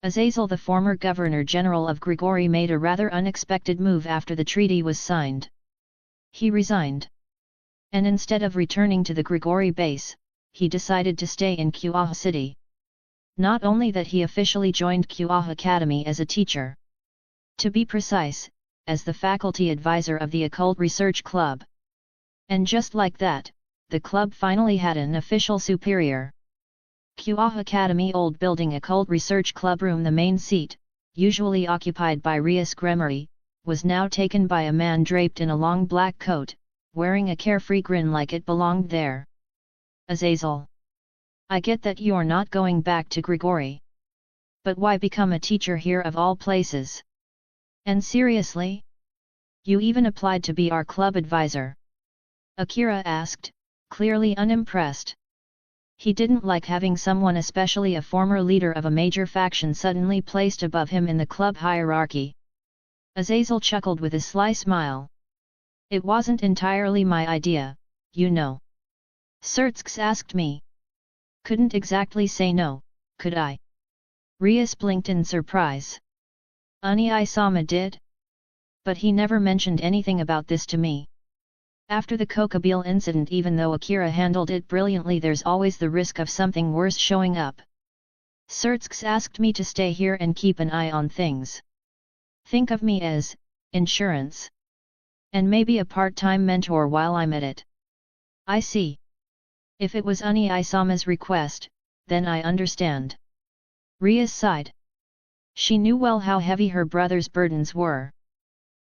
Azazel, the former Governor-General of Grigori, made a rather unexpected move after the treaty was signed. He resigned. And instead of returning to the Grigori base, he decided to stay in Kuoh City. Not only that, he officially joined Kuoh Academy as a teacher. To be precise, as the faculty advisor of the Occult Research Club. And just like that, the club finally had an official superior. Kuoh Academy Old Building Occult Research Club Room, the main seat, usually occupied by Rias Gremory, was now taken by a man draped in a long black coat, wearing a carefree grin like it belonged there. Azazel. I get that you're not going back to Grigori. But why become a teacher here of all places? And seriously? You even applied to be our club advisor? Akira asked, clearly unimpressed. He didn't like having someone, especially a former leader of a major faction, suddenly placed above him in the club hierarchy. Azazel chuckled with a sly smile. It wasn't entirely my idea, you know. Surtsk asked me. Couldn't exactly say no, could I? Rias blinked in surprise. Unii-sama did? But he never mentioned anything about this to me. After the Kokobile incident, even though Akira handled it brilliantly, there's always the risk of something worse showing up. Surtsk asked me to stay here and keep an eye on things. Think of me as insurance. And maybe a part-time mentor while I'm at it. I see. If it was Unii-sama's request, then I understand. Rias sighed. She knew well how heavy her brother's burdens were.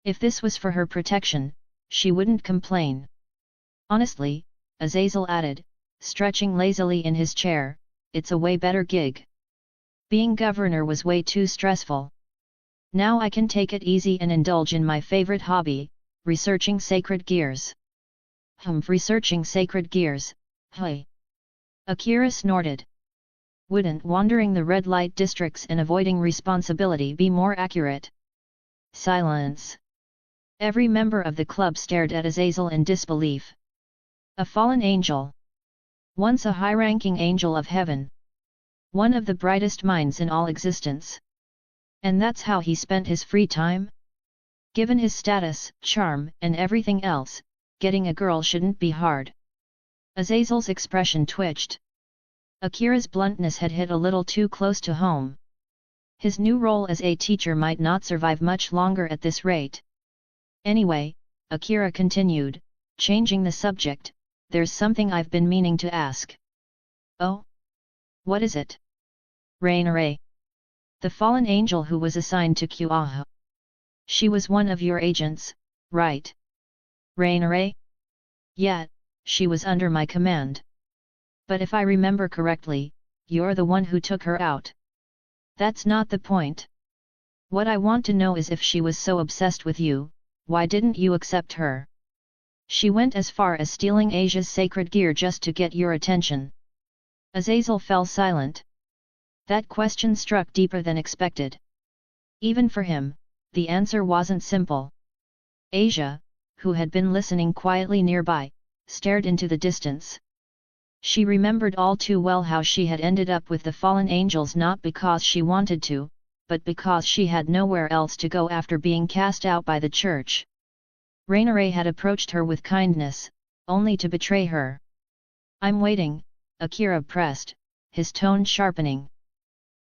If this was for her protection, she wouldn't complain. Honestly, Azazel added, stretching lazily in his chair, it's a way better gig. Being governor was way too stressful. Now I can take it easy and indulge in my favorite hobby, researching sacred gears. Researching sacred gears, hey. Akira snorted. Wouldn't wandering the red light districts and avoiding responsibility be more accurate? Silence. Every member of the club stared at Azazel in disbelief. A fallen angel. Once a high-ranking angel of heaven. One of the brightest minds in all existence. And that's how he spent his free time? Given his status, charm, and everything else, getting a girl shouldn't be hard. Azazel's expression twitched. Akira's bluntness had hit a little too close to home. His new role as a teacher might not survive much longer at this rate. Anyway, Akira continued, changing the subject, there's something I've been meaning to ask. Oh? What is it? Rainare. The fallen angel who was assigned to Kuoh. She was one of your agents, right? Rainare? Yeah, she was under my command. But if I remember correctly, you're the one who took her out. That's not the point. What I want to know is if she was so obsessed with you, why didn't you accept her? She went as far as stealing Asia's sacred gear just to get your attention. Azazel fell silent. That question struck deeper than expected. Even for him, the answer wasn't simple. Asia, who had been listening quietly nearby, stared into the distance. She remembered all too well how she had ended up with the fallen angels not because she wanted to, but because she had nowhere else to go after being cast out by the church. Rainare had approached her with kindness, only to betray her. I'm waiting, Akira pressed, his tone sharpening.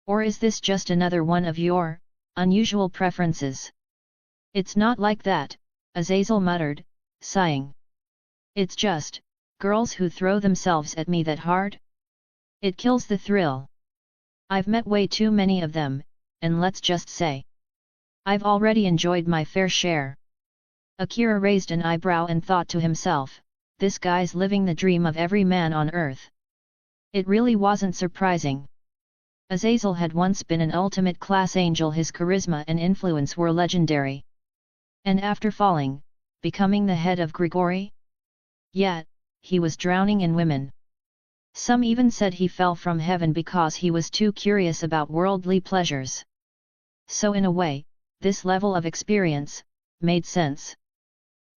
Or is this just another one of your unusual preferences? It's not like that, Azazel muttered, sighing. It's just girls who throw themselves at me that hard? It kills the thrill. I've met way too many of them, and let's just say I've already enjoyed my fair share. Akira raised an eyebrow and thought to himself, this guy's living the dream of every man on earth. It really wasn't surprising. Azazel had once been an ultimate class angel. His charisma and influence were legendary. And after falling, becoming the head of Grigori? Yet, he was drowning in women. Some even said he fell from heaven because he was too curious about worldly pleasures. So in a way, this level of experience made sense.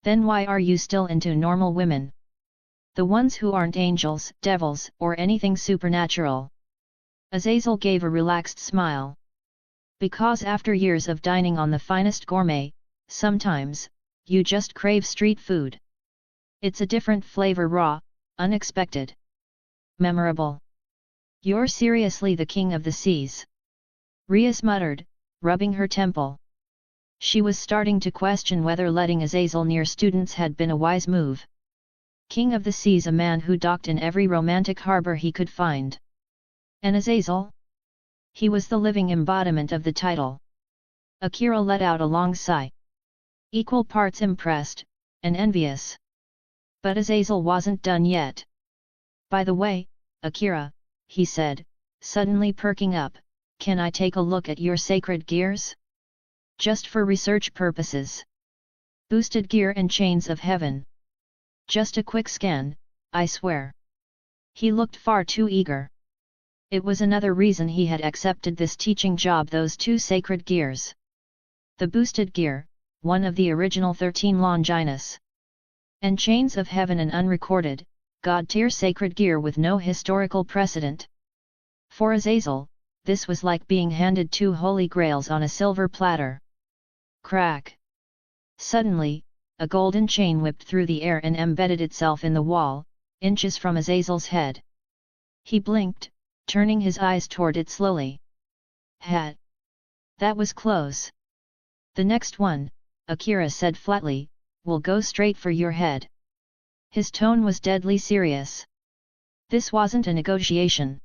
Then why are you still into normal women? The ones who aren't angels, devils, or anything supernatural? Azazel gave a relaxed smile. Because after years of dining on the finest gourmet, sometimes, you just crave street food. It's a different flavor, raw, unexpected, memorable. You're seriously the king of the seas? Rias muttered, rubbing her temple. She was starting to question whether letting Azazel near students had been a wise move. King of the seas, a man who docked in every romantic harbor he could find. And Azazel? He was the living embodiment of the title. Akira let out a long sigh. Equal parts impressed, and envious. But Azazel wasn't done yet. By the way, Akira, he said, suddenly perking up, can I take a look at your sacred gears? Just for research purposes. Boosted gear and chains of heaven. Just a quick scan, I swear. He looked far too eager. It was another reason he had accepted this teaching job, those two sacred gears. The boosted gear, one of the original 13 Longinus. And chains of heaven, an unrecorded, god-tier sacred gear with no historical precedent. For Azazel, this was like being handed two holy grails on a silver platter. Crack! Suddenly, a golden chain whipped through the air and embedded itself in the wall, inches from Azazel's head. He blinked, turning his eyes toward it slowly. Hat! That was close. The next one, Akira said flatly, will go straight for your head. His tone was deadly serious. This wasn't a negotiation.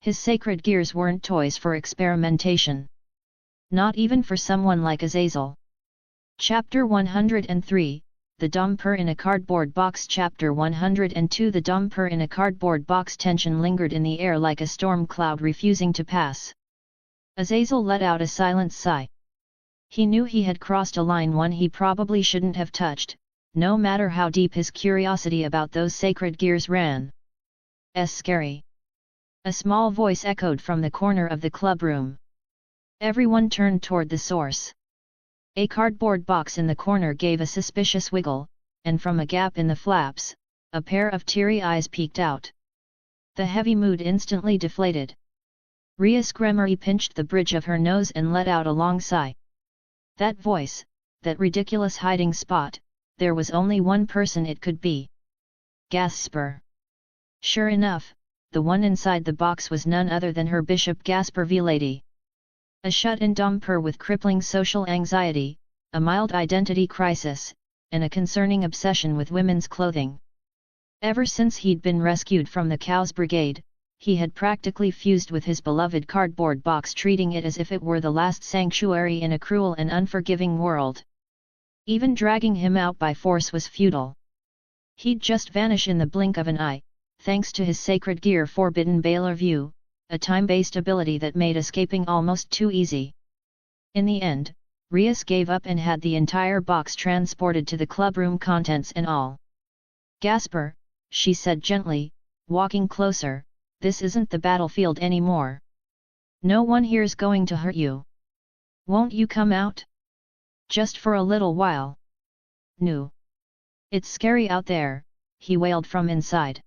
His sacred gears weren't toys for experimentation. Not even for someone like Azazel. Chapter 103, The Dumper in a Cardboard Box. Chapter 102, The Dumper in a Cardboard Box. Tension lingered in the air like a storm cloud refusing to pass. Azazel let out a silent sigh. He knew he had crossed a line, one he probably shouldn't have touched, no matter how deep his curiosity about those sacred gears ran. Scary. A small voice echoed from the corner of the clubroom. Everyone turned toward the source. A cardboard box in the corner gave a suspicious wiggle, and from a gap in the flaps, a pair of teary eyes peeked out. The heavy mood instantly deflated. Rias Gremory pinched the bridge of her nose and let out a long sigh. That voice, that ridiculous hiding spot, there was only one person it could be. Gasper. Sure enough, the one inside the box was none other than her Bishop Gasper V. Lady. A shut-in dumper with crippling social anxiety, a mild identity crisis, and a concerning obsession with women's clothing. Ever since he'd been rescued from the Cows Brigade, he had practically fused with his beloved cardboard box, treating it as if it were the last sanctuary in a cruel and unforgiving world. Even dragging him out by force was futile. He'd just vanish in the blink of an eye, thanks to his sacred gear Forbidden Bailer View, a time-based ability that made escaping almost too easy. In the end, Rias gave up and had the entire box transported to the clubroom, contents and all. "Gasper," she said gently, walking closer, "this isn't the battlefield anymore. No one here's going to hurt you. Won't you come out? Just for a little while." "No. It's scary out there," he wailed from inside.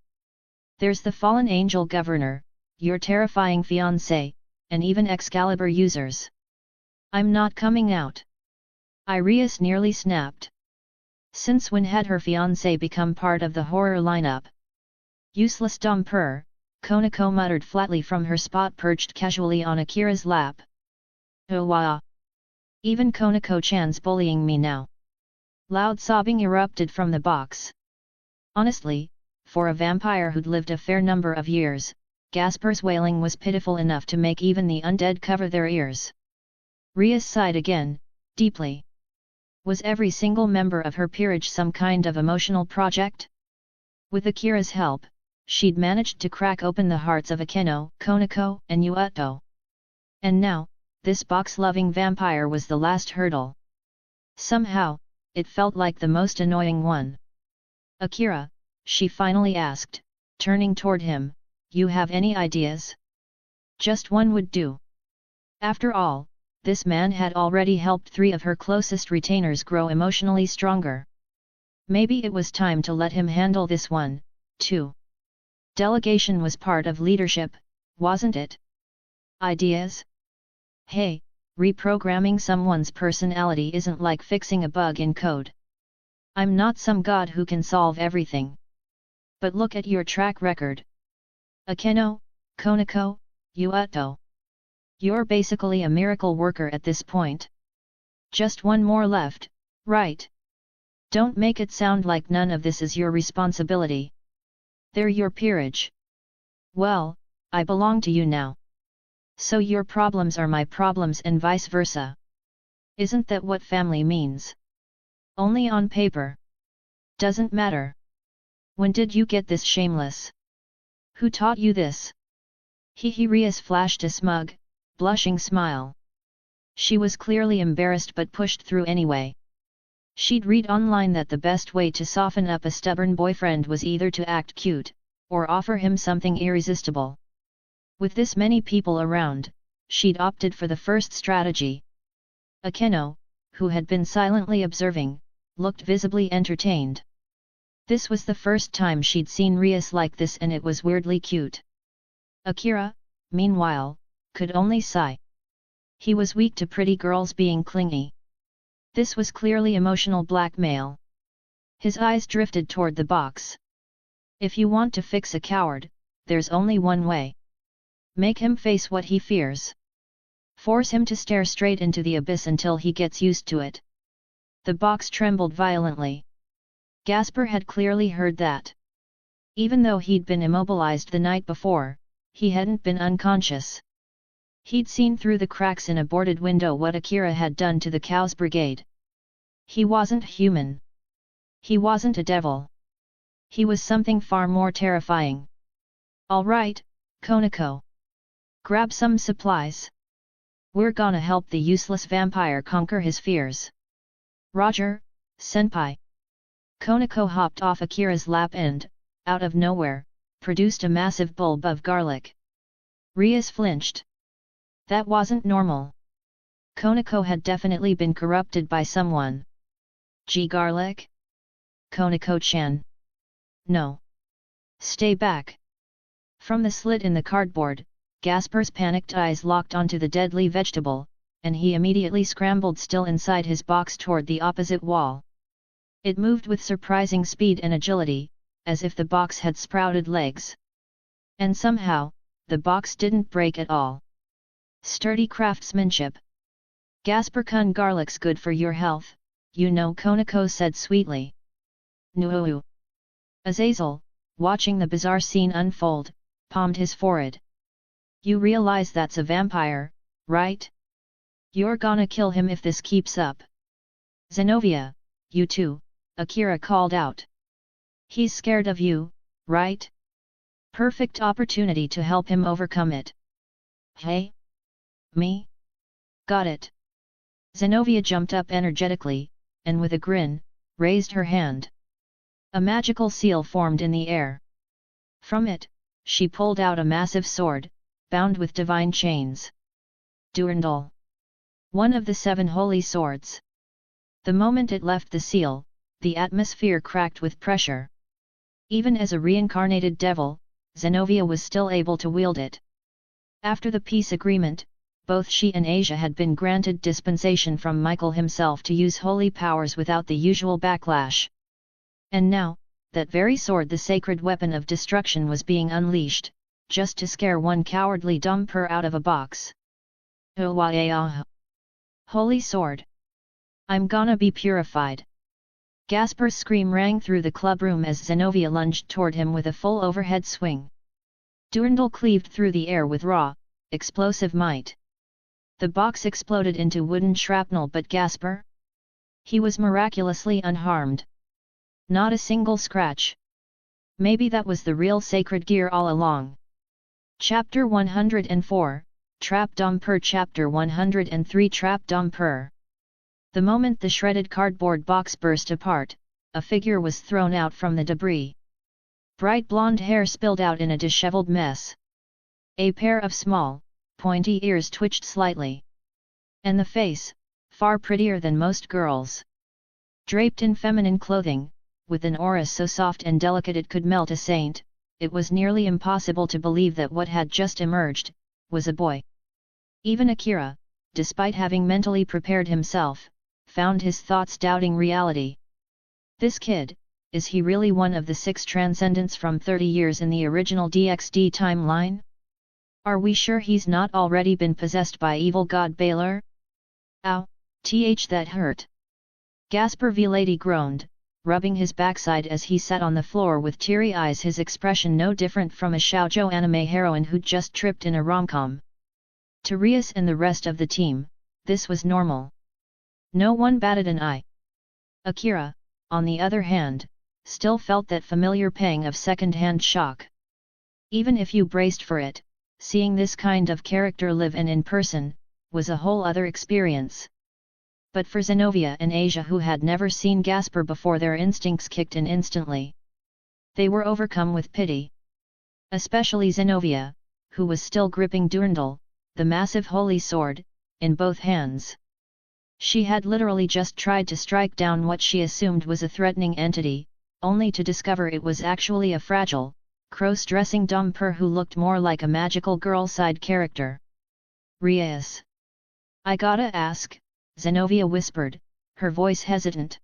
"There's the fallen angel governor, your terrifying fiancé, and even Excalibur users. I'm not coming out." Rias nearly snapped. Since when had her fiancé become part of the horror lineup? "Useless dumper," Konako muttered flatly from her spot perched casually on Akira's lap. "Oh wah! Even Konako-chan's bullying me now." Loud sobbing erupted from the box. Honestly, for a vampire who'd lived a fair number of years, Gasper's wailing was pitiful enough to make even the undead cover their ears. Rias sighed again, deeply. Was every single member of her peerage some kind of emotional project? With Akira's help, she'd managed to crack open the hearts of Akeno, Konako, and Yuuto. And now, this box-loving vampire was the last hurdle. Somehow, it felt like the most annoying one. "Akira," she finally asked, turning toward him, "you have any ideas? Just one would do." After all, this man had already helped 3 of her closest retainers grow emotionally stronger. Maybe it was time to let him handle this one, too. Delegation was part of leadership, wasn't it? Ideas? Hey, reprogramming someone's personality isn't like fixing a bug in code. I'm not some god who can solve everything. But look at your track record. Akeno, Konako, Yuuto. You're basically a miracle worker at this point. Just one more left, right? Don't make it sound like none of this is your responsibility. They're your peerage. Well, I belong to you now. So your problems are my problems and vice versa. Isn't that what family means? Only on paper. Doesn't matter. When did you get this shameless? Who taught you this?" Rias flashed a smug, blushing smile. She was clearly embarrassed but pushed through anyway. She'd read online that the best way to soften up a stubborn boyfriend was either to act cute, or offer him something irresistible. With this many people around, she'd opted for the first strategy. Akeno, who had been silently observing, looked visibly entertained. This was the first time she'd seen Rias like this, and it was weirdly cute. Akira, meanwhile, could only sigh. He was weak to pretty girls being clingy. This was clearly emotional blackmail. His eyes drifted toward the box. If you want to fix a coward, there's only one way. Make him face what he fears. Force him to stare straight into the abyss until he gets used to it. The box trembled violently. Gasper had clearly heard that. Even though he'd been immobilized the night before, he hadn't been unconscious. He'd seen through the cracks in a boarded window what Akira had done to the Cows Brigade. He wasn't human. He wasn't a devil. He was something far more terrifying. "All right, Konako. Grab some supplies. We're gonna help the useless vampire conquer his fears." "Roger, senpai." Konako hopped off Akira's lap and, out of nowhere, produced a massive bulb of garlic. Rias flinched. That wasn't normal. Konako had definitely been corrupted by someone. Garlic? Konako-chan. No. Stay back. From the slit in the cardboard, Gasper's panicked eyes locked onto the deadly vegetable, and he immediately scrambled still inside his box toward the opposite wall. It moved with surprising speed and agility, as if the box had sprouted legs. And somehow, the box didn't break at all. Sturdy craftsmanship. Gasper-kun garlic's good for your health, you know, Konako said sweetly. Nuhu. Azazel, watching the bizarre scene unfold, palmed his forehead. You realize that's a vampire, right? You're gonna kill him if this keeps up. Zenobia, you too, Akira called out. He's scared of you, right? Perfect opportunity to help him overcome it. Hey? Me? Got it. Zenobia jumped up energetically, and with a grin, raised her hand. A magical seal formed in the air. From it, she pulled out a massive sword, bound with divine chains. Durandal. One of the 7 holy swords. The moment it left the seal, the atmosphere cracked with pressure. Even as a reincarnated devil, Zenobia was still able to wield it. After the peace agreement, both she and Asia had been granted dispensation from Michael himself to use holy powers without the usual backlash. And now, that very sword, the sacred weapon of destruction, was being unleashed, just to scare one cowardly dumper out of a box. Holy sword! I'm gonna be purified! Gasper's scream rang through the clubroom as Zenobia lunged toward him with a full overhead swing. Durandal cleaved through the air with raw, explosive might. The box exploded into wooden shrapnel, but Gasper? He was miraculously unharmed. Not a single scratch. Maybe that was the real sacred gear all along. Chapter 104, Trap Dumper. Chapter 103, Trap Dumper. The moment the shredded cardboard box burst apart, a figure was thrown out from the debris. Bright blonde hair spilled out in a disheveled mess. A pair of small, pointy ears twitched slightly. And the face, far prettier than most girls'. Draped in feminine clothing, with an aura so soft and delicate it could melt a saint, it was nearly impossible to believe that what had just emerged was a boy. Even Akira, despite having mentally prepared himself, found his thoughts doubting reality. This kid, is he really one of the 6 transcendents from 30 years in the original DxD timeline? Are we sure he's not already been possessed by evil god Baylor? Ow, that hurt. Gasper Vilady groaned, rubbing his backside as he sat on the floor with teary eyes, his expression no different from a shoujo anime heroine who'd just tripped in a rom-com. To Rias and the rest of the team, this was normal. No one batted an eye. Akira, on the other hand, still felt that familiar pang of second-hand shock. Even if you braced for it, seeing this kind of character live and in person, was a whole other experience. But for Zenobia and Asia, who had never seen Gasper before, their instincts kicked in instantly. They were overcome with pity. Especially Zenobia, who was still gripping Durandal, the massive holy sword, in both hands. She had literally just tried to strike down what she assumed was a threatening entity, only to discover it was actually a fragile, cross-dressing dumper who looked more like a magical girl side character. Rias. I gotta ask, Zenobia whispered, her voice hesitant.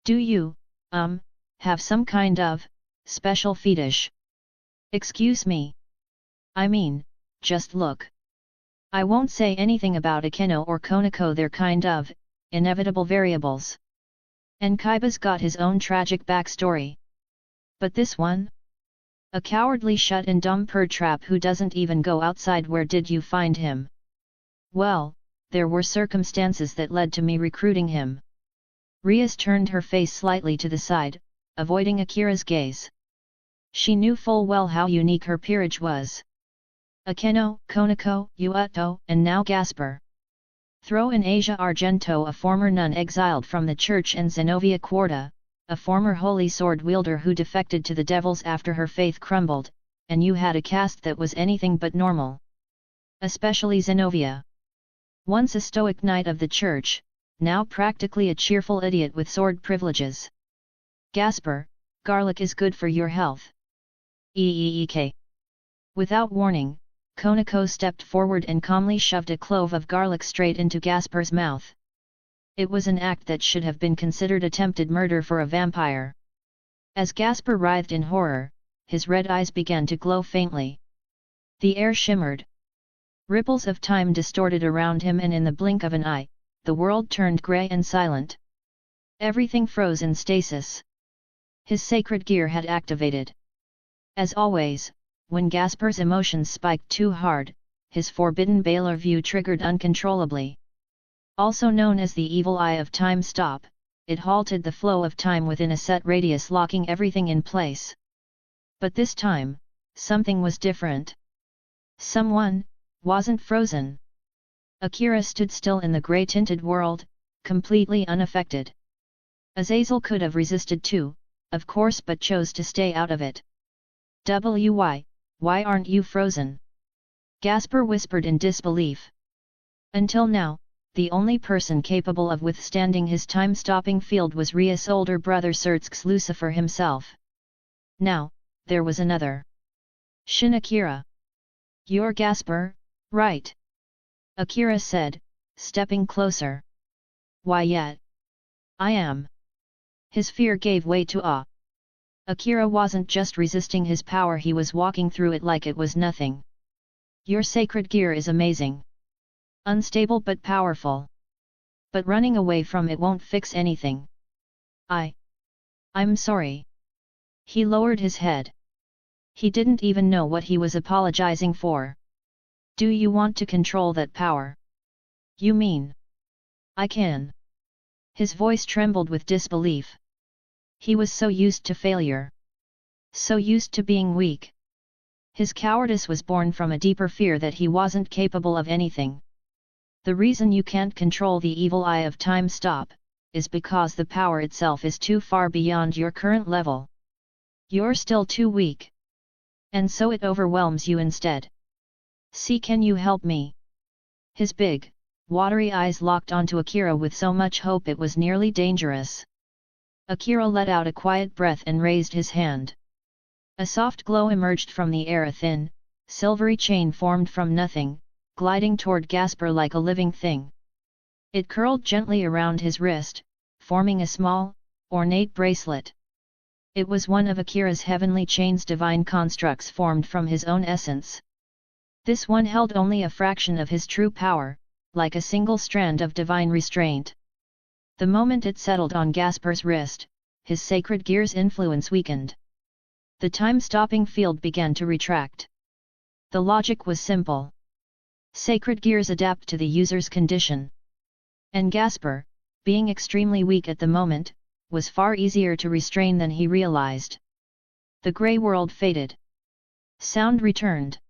Do you, have some kind of, special fetish? Excuse me. I mean, just look. I won't say anything about Akeno or Konako, they're kind of, inevitable variables. And Kaiba's got his own tragic backstory. But this one? A cowardly shut-in dumper trap who doesn't even go outside. Where did you find him? Well, there were circumstances that led to me recruiting him. Rias turned her face slightly to the side, avoiding Akira's gaze. She knew full well how unique her peerage was. Akeno, Konako, Yuato, and now Gasper. Throw in Asia Argento, a former nun exiled from the church, and Zenobia Quarta, a former holy sword wielder who defected to the devils after her faith crumbled, and you had a cast that was anything but normal. Especially Zenobia. Once a stoic knight of the church, now practically a cheerful idiot with sword privileges. Gasper, garlic is good for your health. Eek. Without warning, Konako stepped forward and calmly shoved a clove of garlic straight into Gasper's mouth. It was an act that should have been considered attempted murder for a vampire. As Gasper writhed in horror, his red eyes began to glow faintly. The air shimmered. Ripples of time distorted around him, and in the blink of an eye, the world turned grey and silent. Everything froze in stasis. His sacred gear had activated. As always, when Gasper's emotions spiked too hard, his forbidden Baylor view triggered uncontrollably. Also known as the evil eye of time stop, it halted the flow of time within a set radius, locking everything in place. But this time, something was different. Someone wasn't frozen. Akira stood still in the grey-tinted world, completely unaffected. Azazel could have resisted too, of course, but chose to stay out of it. Why aren't you frozen? Gasper whispered in disbelief. Until now, the only person capable of withstanding his time-stopping field was Rias' older brother Surtsk's Lucifer himself. Now, there was another. Shin Akira. You're Gasper, right? Akira said, stepping closer. Why yet? I am. His fear gave way to awe. Akira wasn't just resisting his power, he was walking through it like it was nothing. Your sacred gear is amazing. Unstable but powerful. But running away from it won't fix anything. I'm sorry. He lowered his head. He didn't even know what he was apologizing for. Do you want to control that power? You mean? I can. His voice trembled with disbelief. He was so used to failure. So used to being weak. His cowardice was born from a deeper fear that he wasn't capable of anything. The reason you can't control the evil eye of time stop, is because the power itself is too far beyond your current level. You're still too weak. And so it overwhelms you instead. See, can you help me? His big, watery eyes locked onto Akira with so much hope it was nearly dangerous. Akira let out a quiet breath and raised his hand. A soft glow emerged from the air, a thin, silvery chain formed from nothing, gliding toward Gasper like a living thing. It curled gently around his wrist, forming a small, ornate bracelet. It was one of Akira's heavenly chains, divine constructs formed from his own essence. This one held only a fraction of his true power, like a single strand of divine restraint. The moment it settled on Gasper's wrist, his sacred gear's influence weakened. The time-stopping field began to retract. The logic was simple. Sacred gears adapt to the user's condition. And Gasper, being extremely weak at the moment, was far easier to restrain than he realized. The grey world faded. Sound returned.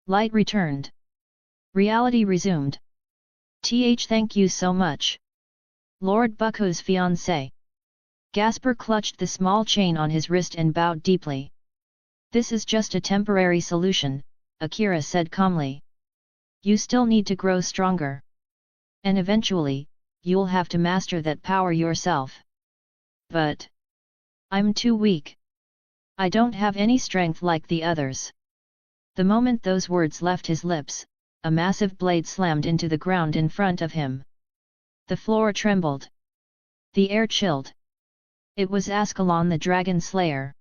Light returned. Reality resumed. Thank you so much. Lord Bucku's fiancé. Gasper clutched the small chain on his wrist and bowed deeply. This is just a temporary solution, Akira said calmly. You still need to grow stronger. And eventually, you'll have to master that power yourself. But I'm too weak. I don't have any strength like the others. The moment those words left his lips, a massive blade slammed into the ground in front of him. The floor trembled. The air chilled. It was Ascalon the Dragon Slayer.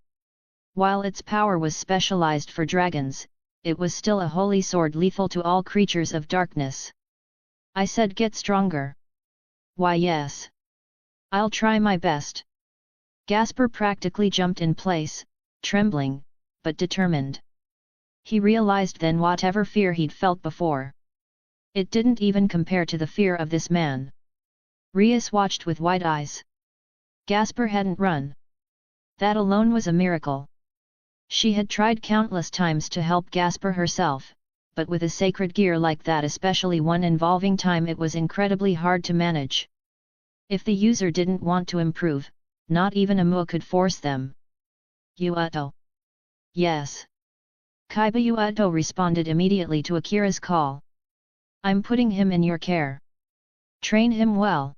While its power was specialized for dragons, it was still a holy sword lethal to all creatures of darkness. I said get stronger. Why yes. I'll try my best. Gasper practically jumped in place, trembling, but determined. He realized then whatever fear he'd felt before. It didn't even compare to the fear of this man. Rias watched with wide eyes. Gasper hadn't run. That alone was a miracle. She had tried countless times to help Gasper herself, but with a sacred gear like that, especially one involving time, it was incredibly hard to manage. If the user didn't want to improve, not even a Mu could force them. Yuato. Yes. Kaiba Yuato responded immediately to Akira's call. I'm putting him in your care. Train him well.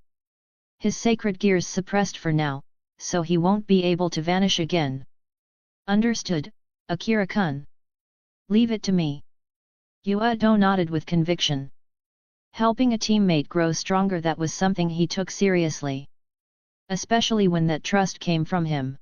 His sacred gear's suppressed for now, so he won't be able to vanish again. Understood, Akira-kun. Leave it to me. Yuato nodded with conviction. Helping a teammate grow stronger, that was something he took seriously. Especially when that trust came from him.